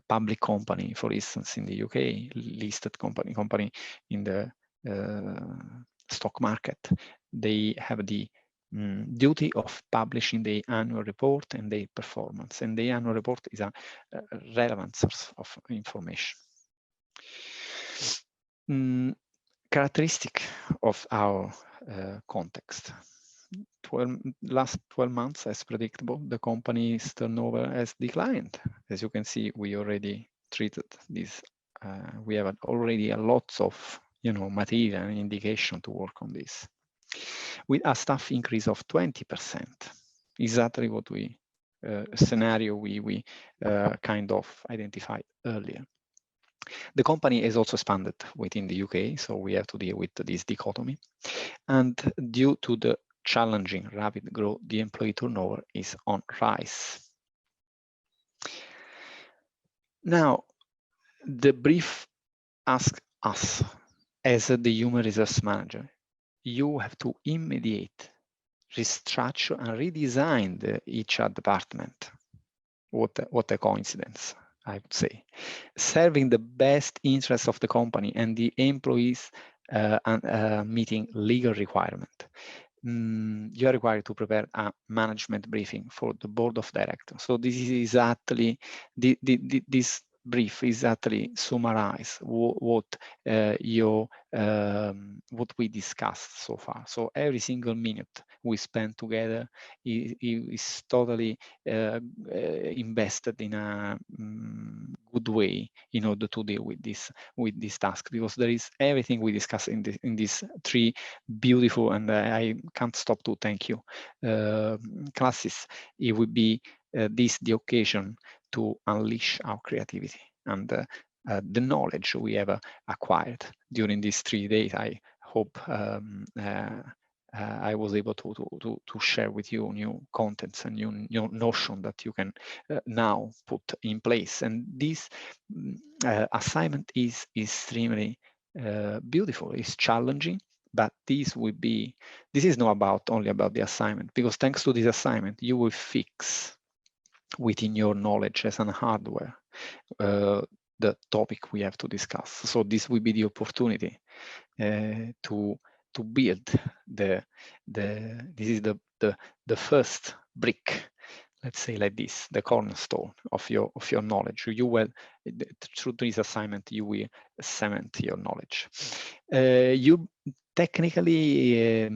public company, for instance, in the UK, listed company in the stock market, they have the duty of publishing the annual report and their performance. And the annual report is a relevant source of information. Characteristic of our context. Last 12 months, as predictable, the company's turnover has declined. As you can see, we already treated this. We have already a lot of material and indication to work on this. With a staff increase of 20%, exactly what we scenario we kind of identified earlier. The company has also expanded within the UK, so we have to deal with this dichotomy. And due to the challenging rapid growth, the employee turnover is on rise. Now, the brief asks us, as the human resource manager, you have to immediate restructure and redesign the HR department. What a coincidence, I would say. Serving the best interests of the company and the employees and meeting legal requirement. You are required to prepare a management briefing for the board of directors. So this is exactly, this brief exactly summarize what we discussed so far. So every single minute we spend together is totally invested in a good way in order to deal with this task, because there is everything we discuss in these three beautiful, and I can't stop to thank you, classes. It would be the occasion to unleash our creativity and the knowledge we have acquired during these 3 days. I hope I was able to share with you new contents and new notion that you can now put in place. And this assignment is extremely beautiful. It's challenging, but this is not only about the assignment, because thanks to this assignment, you will fix within your knowledge as an hardware the topic we have to discuss. So this will be the opportunity to build this is the first brick, let's say like this, the cornerstone of your knowledge. You will, through this assignment, you will cement your knowledge. You technically,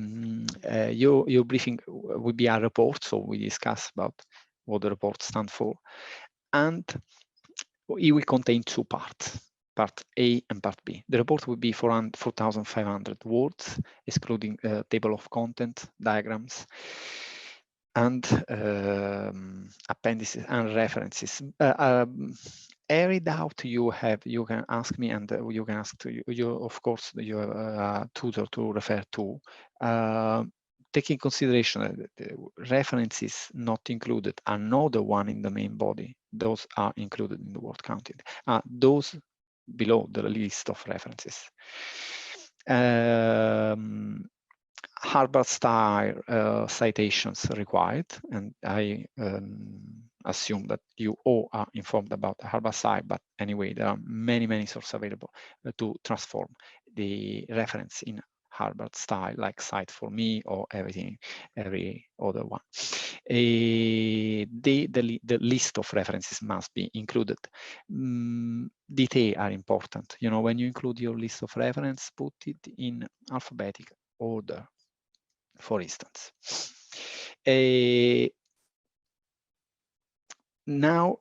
your briefing will be a report, so we discuss about what the report stands for, and it will contain 2 parts. Part A and Part B. The report will be 4,500 words, excluding table of content, diagrams, and appendices and references. Every doubt you have, you can ask me, and you can ask to you. Of course, you have a tutor to refer to. Taking consideration the references not included, another one in the main body, those are included in the word counted. Those below the list of references. Harvard style citations required, and I assume that you all are informed about Harvard style, but anyway, there are many sources available to transform the reference in Harvard style, like Cite for Me or every other one. The list of references must be included. Details are important. When you include your list of reference, put it in alphabetical order, for instance. Now,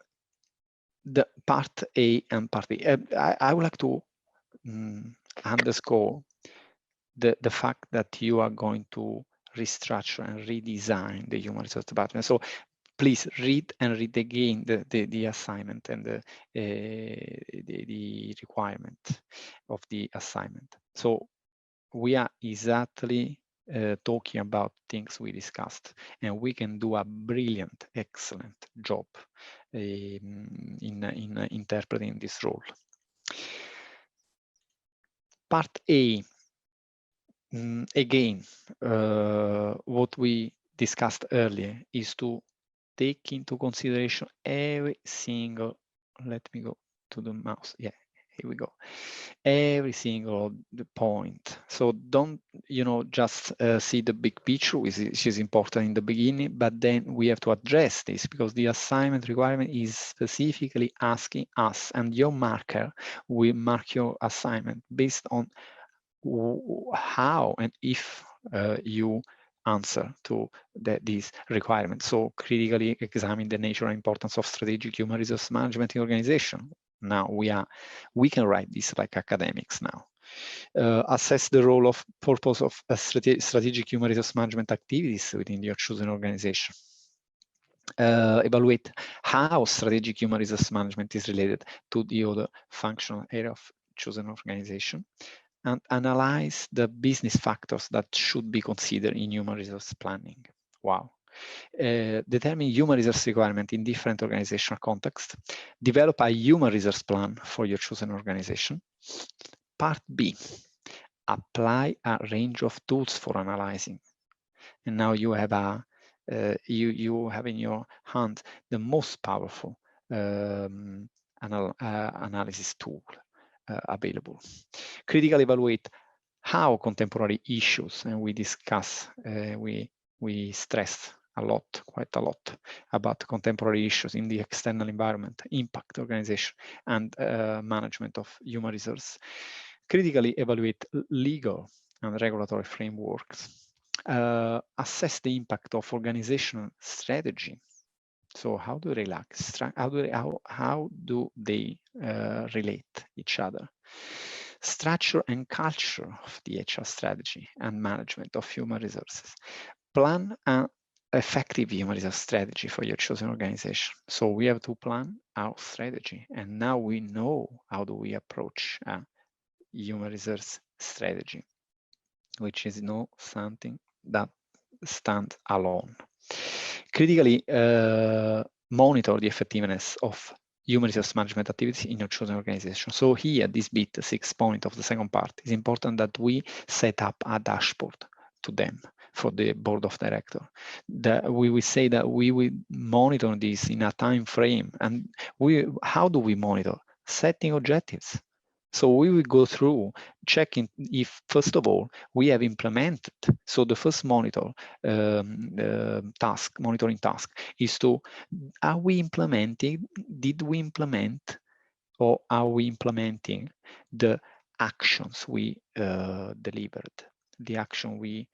the part A and part B. I would like to underscore the fact that you are going to restructure and redesign the human resource department. So please read again the assignment and the requirement of the assignment. So we are exactly talking about things we discussed, and we can do a brilliant, excellent job in interpreting this role. Part A, again, what we discussed earlier is to take into consideration every single, let me go to the mouse. Yeah, here we go. Every single point. So don't, just see the big picture, which is important in the beginning, but then we have to address this because the assignment requirement is specifically asking us, and your marker will mark your assignment based on how and if you answer to these requirements. So critically examine the nature and importance of strategic human resource management in organization. Now we can write this like academics now. Assess the role of purpose of strategic human resource management activities within your chosen organization. Evaluate how strategic human resource management is related to the other functional area of chosen organization, and analyze the business factors that should be considered in human resource planning. Wow. Determine human resource requirement in different organizational contexts. Develop a human resource plan for your chosen organization. Part B, apply a range of tools for analyzing. And now you have you have in your hand the most powerful analysis tool available. Critically evaluate how contemporary issues, and we discuss, we stress quite a lot about contemporary issues in the external environment, impact organization, and management of human resource. Critically evaluate legal and regulatory frameworks. Assess the impact of organizational strategy. So how do they how do they relate each other? Structure and culture of the HR strategy and management of human resources. Plan an effective human resource strategy for your chosen organization. So we have to plan our strategy, and now we know how do we approach a human resource strategy, which is not something that stands alone. Critically monitor the effectiveness of human resource management activities in your chosen organization. So here, this bit, the 6th point of the second part, is important that we set up a dashboard to them for the board of directors. That we will say that we will monitor this in a time frame. And how do we monitor? Setting objectives. So we will go through checking if, first of all, we have implemented. So the first monitoring task is to, are we implementing, did we implement, or are we implementing the actions we delivered, the action we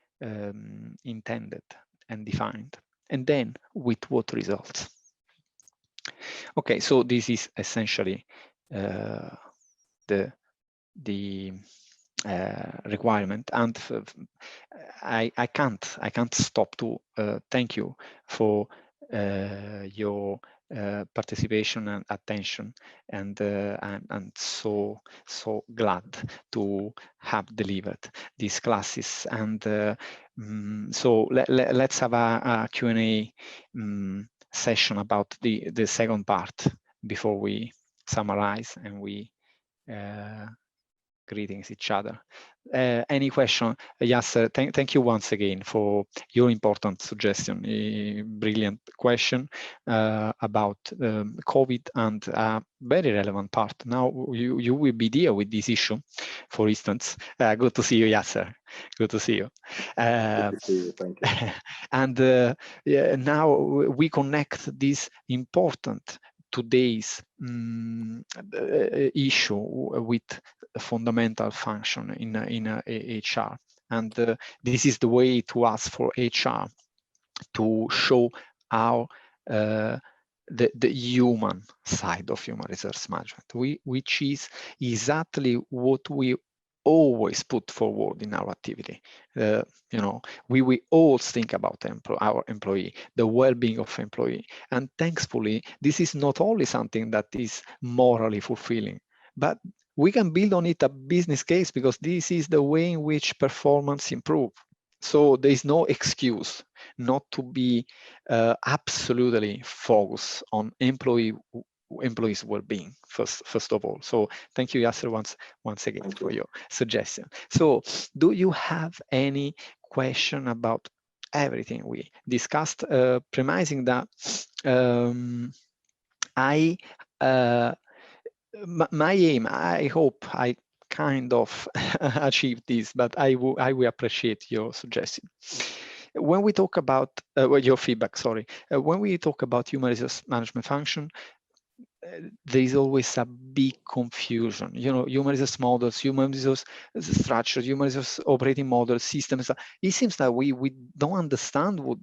intended and defined, and then with what results? Okay, so this is essentially the requirement, and I can't stop to thank you for your participation and attention, and I'm so glad to have delivered these classes. And so let's have a Q&A session about the second part before we summarize and we greetings each other. Any question? Yasser, thank you once again for your important suggestion. A brilliant question about COVID, and a very relevant part. Now you will be there with this issue, for instance. Good to see you, Yasser. Good to see you. Good to see you. Thank you. And now we connect this important today's issue with a fundamental function in HR, and this is the way to ask for HR to show how the human side of human resource management, which is exactly what we always put forward in our activity. We will always think about our employee, the well-being of employee, and thankfully, this is not only something that is morally fulfilling, but we can build on it a business case, because this is the way in which performance improves. So there is no excuse not to be absolutely focused on employees' well-being first of all. So thank you, Yasser, once again for your suggestion. So do you have any question about everything we discussed, premising that my aim, I hope I kind of achieved this, but I will appreciate your suggestion. When we talk about your feedback, sorry, when we talk about human resource management function, there is always a big confusion. You know, human resource models, human resource structure, human resource operating models, systems. It seems that we don't understand what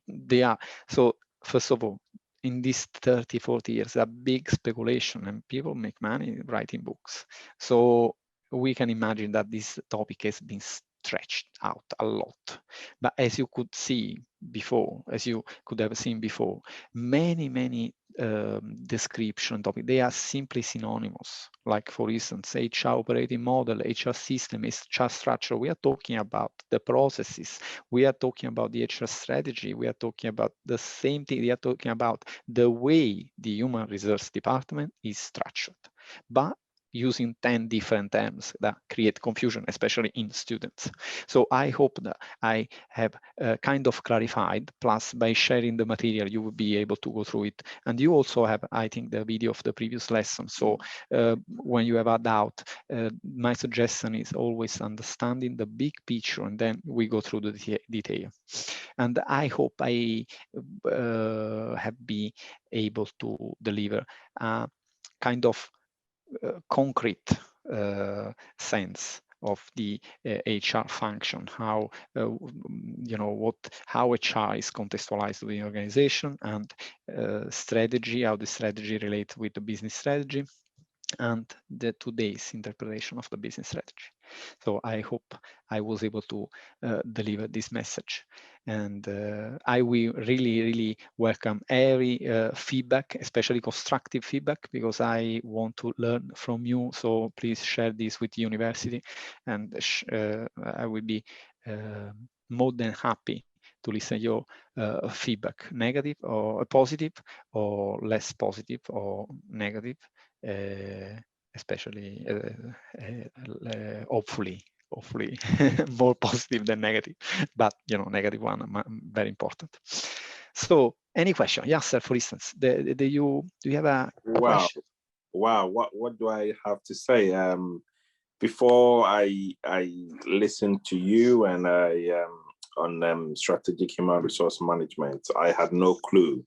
they are. So first of all, in these 30, 40 years, a big speculation and people make money writing books. So we can imagine that this topic has been stretched out a lot. But as you could see before, as you could have seen before, many description topic, they are simply synonymous. Like for instance, HR operating model, HR system, HR structure. We are talking about the processes. We are talking about the HR strategy. We are talking about the same thing. We are talking about the way the human resource department is structured, but using 10 different terms that create confusion, especially in students. So I hope that I have kind of clarified, plus by sharing the material, you will be able to go through it. And you also have, I think, the video of the previous lesson. So when you have a doubt, my suggestion is always understanding the big picture, and then we go through the detail. And I hope I have been able to deliver a kind of concrete sense of the HR function, how how HR is contextualized within the organization, and strategy, how the strategy relates with the business strategy, and the today's interpretation of the business strategy. So I hope I was able to deliver this message. And I will really welcome every feedback, especially constructive feedback, because I want to learn from you. So please share this with the university, and I will be more than happy to listen your feedback, negative or positive, or less positive or negative. Especially hopefully more positive than negative, but negative one very important. So any question? Yes, sir, for instance, do you have a question? Wow, what do I have to say? Before I listened to you and I on strategic human resource management, I had no clue.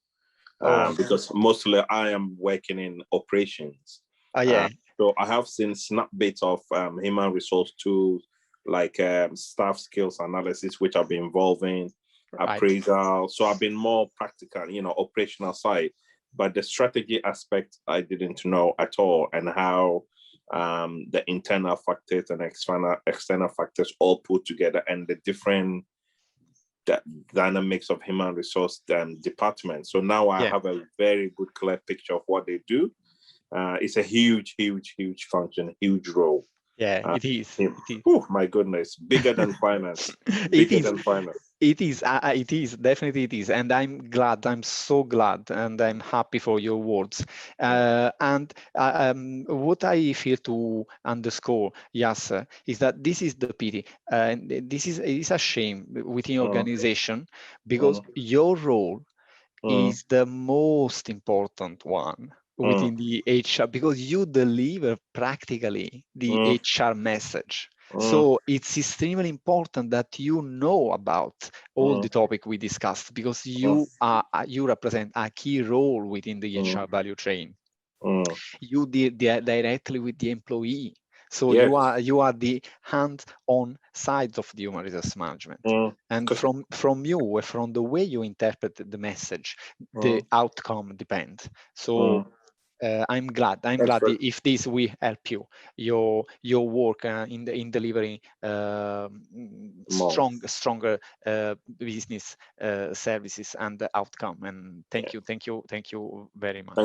Because mostly I am working in operations. Yeah. So I have seen snap bits of human resource tools like staff skills analysis, which I've been involving, appraisal. So I've been more practical, operational side. But the strategy aspect I didn't know at all, and how the internal factors and external factors all put together, and the different dynamics of human resource department. So now I have a very good, clear picture of what they do. It's a huge function, huge role. Yeah, it is. Oh my goodness, bigger than finance. Bigger than finance. It is definitely it is, and I'm so glad, and I'm happy for your words. And what I feel to underscore, yes, is that this is the pity, and it is a shame within organization, because your role is the most important one within the HR, because you deliver practically the HR message. So it's extremely important that you know about all the topic we discussed, because you represent a key role within the HR value chain. You deal directly with the employee. So you are the hands-on side of the human resource management. And from you, from the way you interpret the message, the outcome depends. So I'm glad if this will help you your work in delivering stronger business services and the outcome. And thank you very much.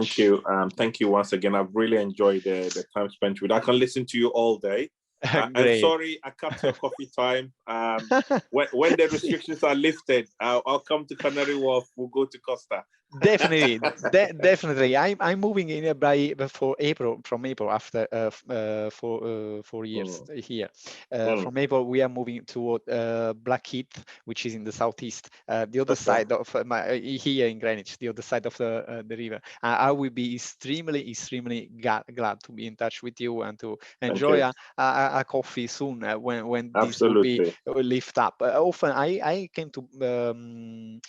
Thank you once again. I've really enjoyed the time spent with you. I can listen to you all day. And sorry, I cut your coffee time. When the restrictions are lifted, I'll come to Canary Wharf. We'll go to Costa. Definitely, definitely. I'm moving in from April after 4 years here. From April, we are moving toward Blackheath, which is in the southeast, the other side of here in Greenwich, the other side of the river. I will be extremely glad to be in touch with you and to enjoy a coffee soon when this will be lift up. Often I came to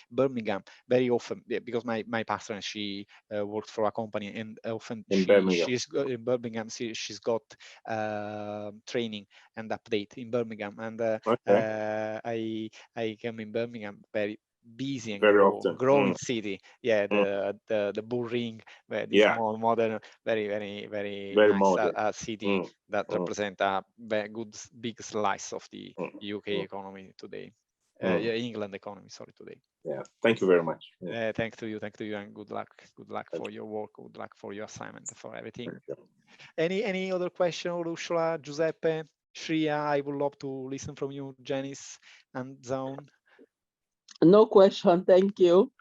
Birmingham very often because my pastor, she worked for a company, and often she's in Birmingham. She's got training and update in Birmingham, and I came in Birmingham very busy and growing city. Yeah, the Bull Ring, this small modern, very nice city that represent a very good big slice of the UK economy today. England economy, sorry, today. Yeah, thank you very much. Thanks to you, and good luck for your work, good luck for your assignment, for everything. Any other question, Ursula, Giuseppe, Shreya? I would love to listen from you, Janice and Zone. No question, thank you.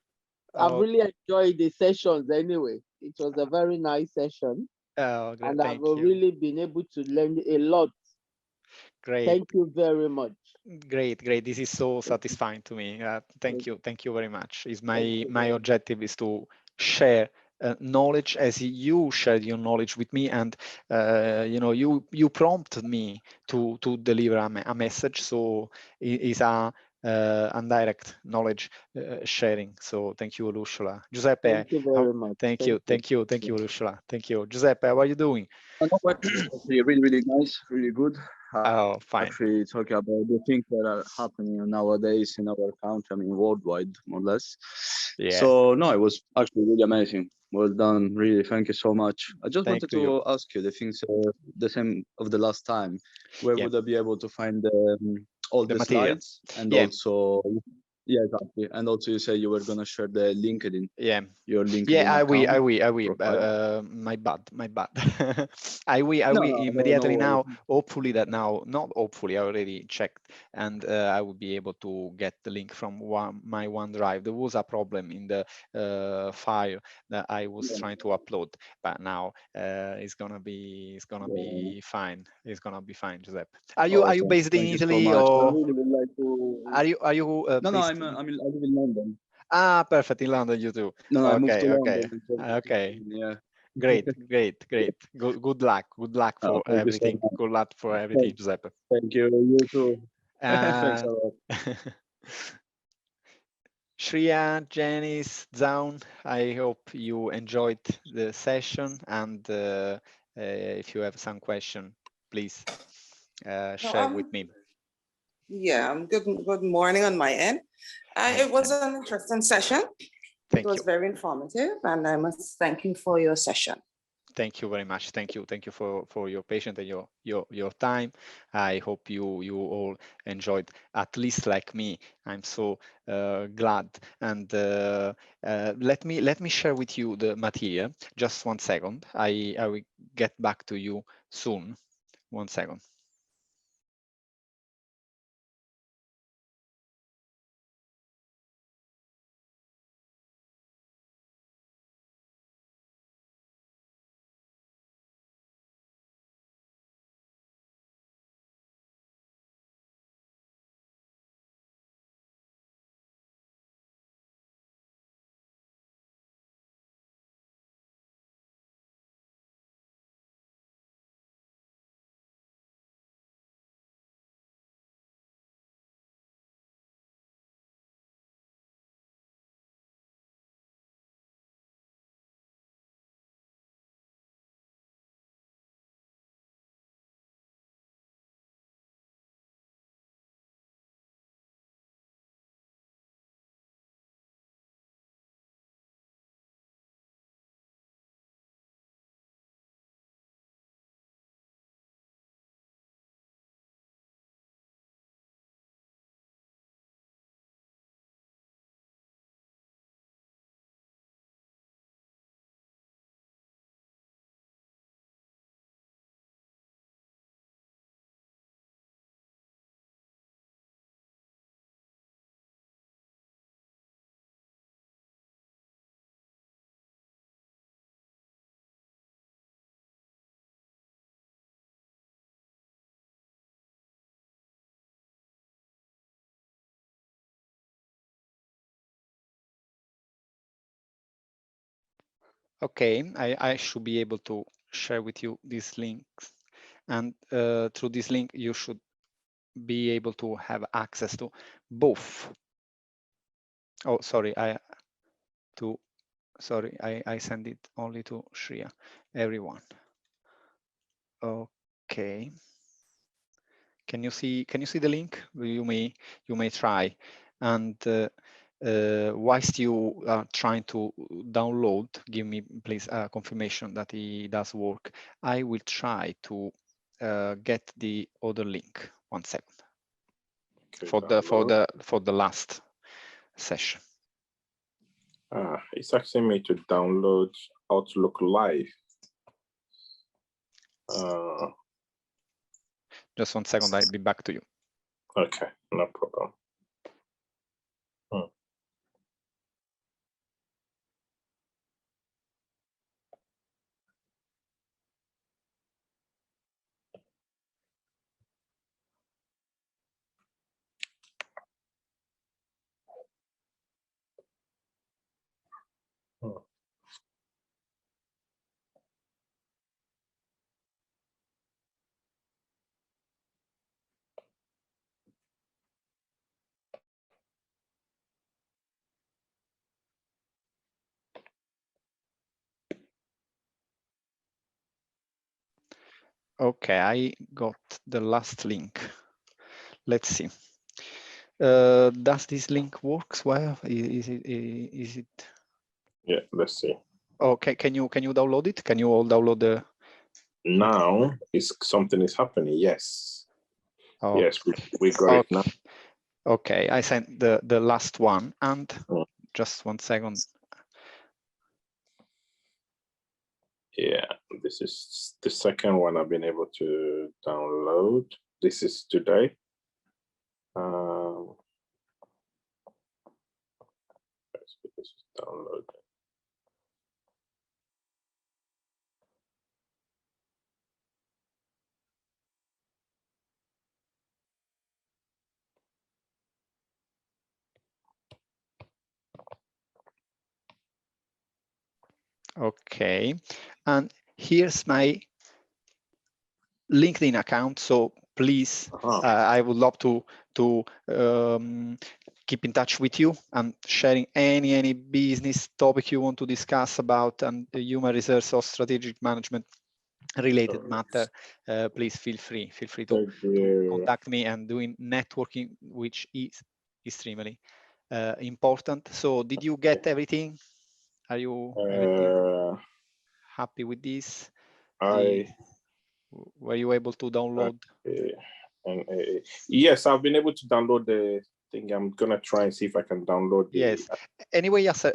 I've really enjoyed the sessions anyway. It was a very nice session. Oh, great. And I've really been able to learn a lot. Great. Thank you very much. Great. This is so satisfying to me. Thank you very much. My objective is to share knowledge as you shared your knowledge with me, and you prompted me to deliver a message. So it is a indirect knowledge sharing. So thank you, Ursula. Giuseppe. Thank you very much. Thank you, Ursula. Thank you, Giuseppe. How are you doing? Really nice, really good. Oh, fine. Actually, talking about the things that are happening nowadays in our country, I mean, worldwide, more or less. Yeah. So, no, it was actually really amazing. Well done, really. Thank you so much. I just wanted to ask you the things the same of the last time. Where would I be able to find all the slides and also? Yeah, exactly. And also, you say you were gonna share the LinkedIn. Yeah. Your LinkedIn. Yeah, I will. My bad. I will immediately now. Hopefully not hopefully. I already checked, and I will be able to get the link from my OneDrive. There was a problem in the file that I was trying to upload, but now it's gonna be fine. It's gonna be fine, Giuseppe. Are you based in Italy, or I really would like to... are you? No, I live in London. Ah, perfect. In London, you too. No, I moved to London. Okay. Yeah. Great. Good luck for everything. Good luck for everything, Giuseppe. Thank you. You too. Thanks a lot. Shreya, Janice, Zaun, I hope you enjoyed the session, and if you have some question, please share with me. Yeah, good morning on my end. It was an interesting session. It was very informative, and I must thank you for your session. Thank you very much. Thank you for your patience and your time. I hope you all enjoyed, at least like me. I'm so glad. And let me share with you the material. Just 1 second. I will get back to you soon. 1 second. Okay, I should be able to share with you these links, and through this link you should be able to have access to both. Oh, sorry, I send it only to Shreya, everyone. Okay. Can you see the link? You may try, and whilst you are trying to download, give me please a confirmation that it does work. I will try to get the other link. 1 second. Okay, for the last session. It's asking me to download Outlook Live. Just 1 second, I'll be back to you. Okay, no problem. Okay, I got the last link. Let's see. Does this link works well? Is it? Yeah, let's see. Okay, can you download it? Can you all download the? Now something is happening. Yes. Okay. Yes, we got it now. Okay, I sent the last one, and just 1 second. Yeah, this is the second one I've been able to download. This is today. This is download. Okay, and here's my LinkedIn account. So please, I would love to keep in touch with you and sharing any business topic you want to discuss about and human resource or strategic management related matter. Please feel free to contact me, and doing networking, which is extremely important. So did you get everything? Are you happy with this? Were you able to download? Yes, I've been able to download the thing. I'm gonna try and see if I can download the. Yes. Anyway, yes.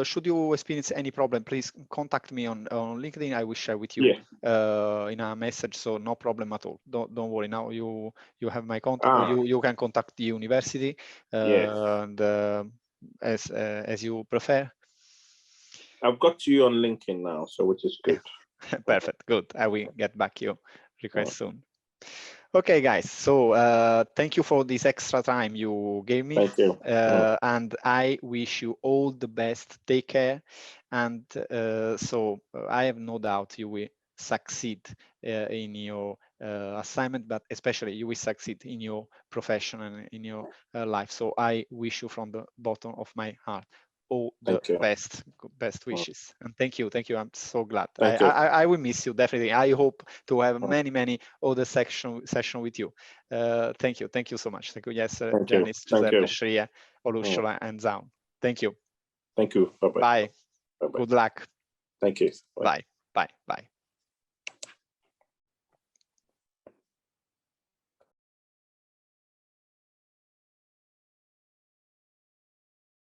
Should you experience any problem, please contact me on LinkedIn. I will share with you in a message. So no problem at all. Don't worry. Now you have my contact. You can contact the university and as you prefer. I've got you on LinkedIn now, so which is good. Perfect. Good. I will get back your request soon. Okay, guys. So thank you for this extra time you gave me. Thank you. And I wish you all the best. Take care. And so I have no doubt you will succeed in your assignment, but especially you will succeed in your profession and in your life. So I wish you from the bottom of my heart all the best wishes. And thank you. I'm so glad. I will miss you definitely. I hope to have many other session with you. Thank you so much. Thank you. Yes, Janice, Giuseppe, Shreya, Olushola, and Zaun. Thank you. Thank you. Bye. Good luck. Thank you. Bye.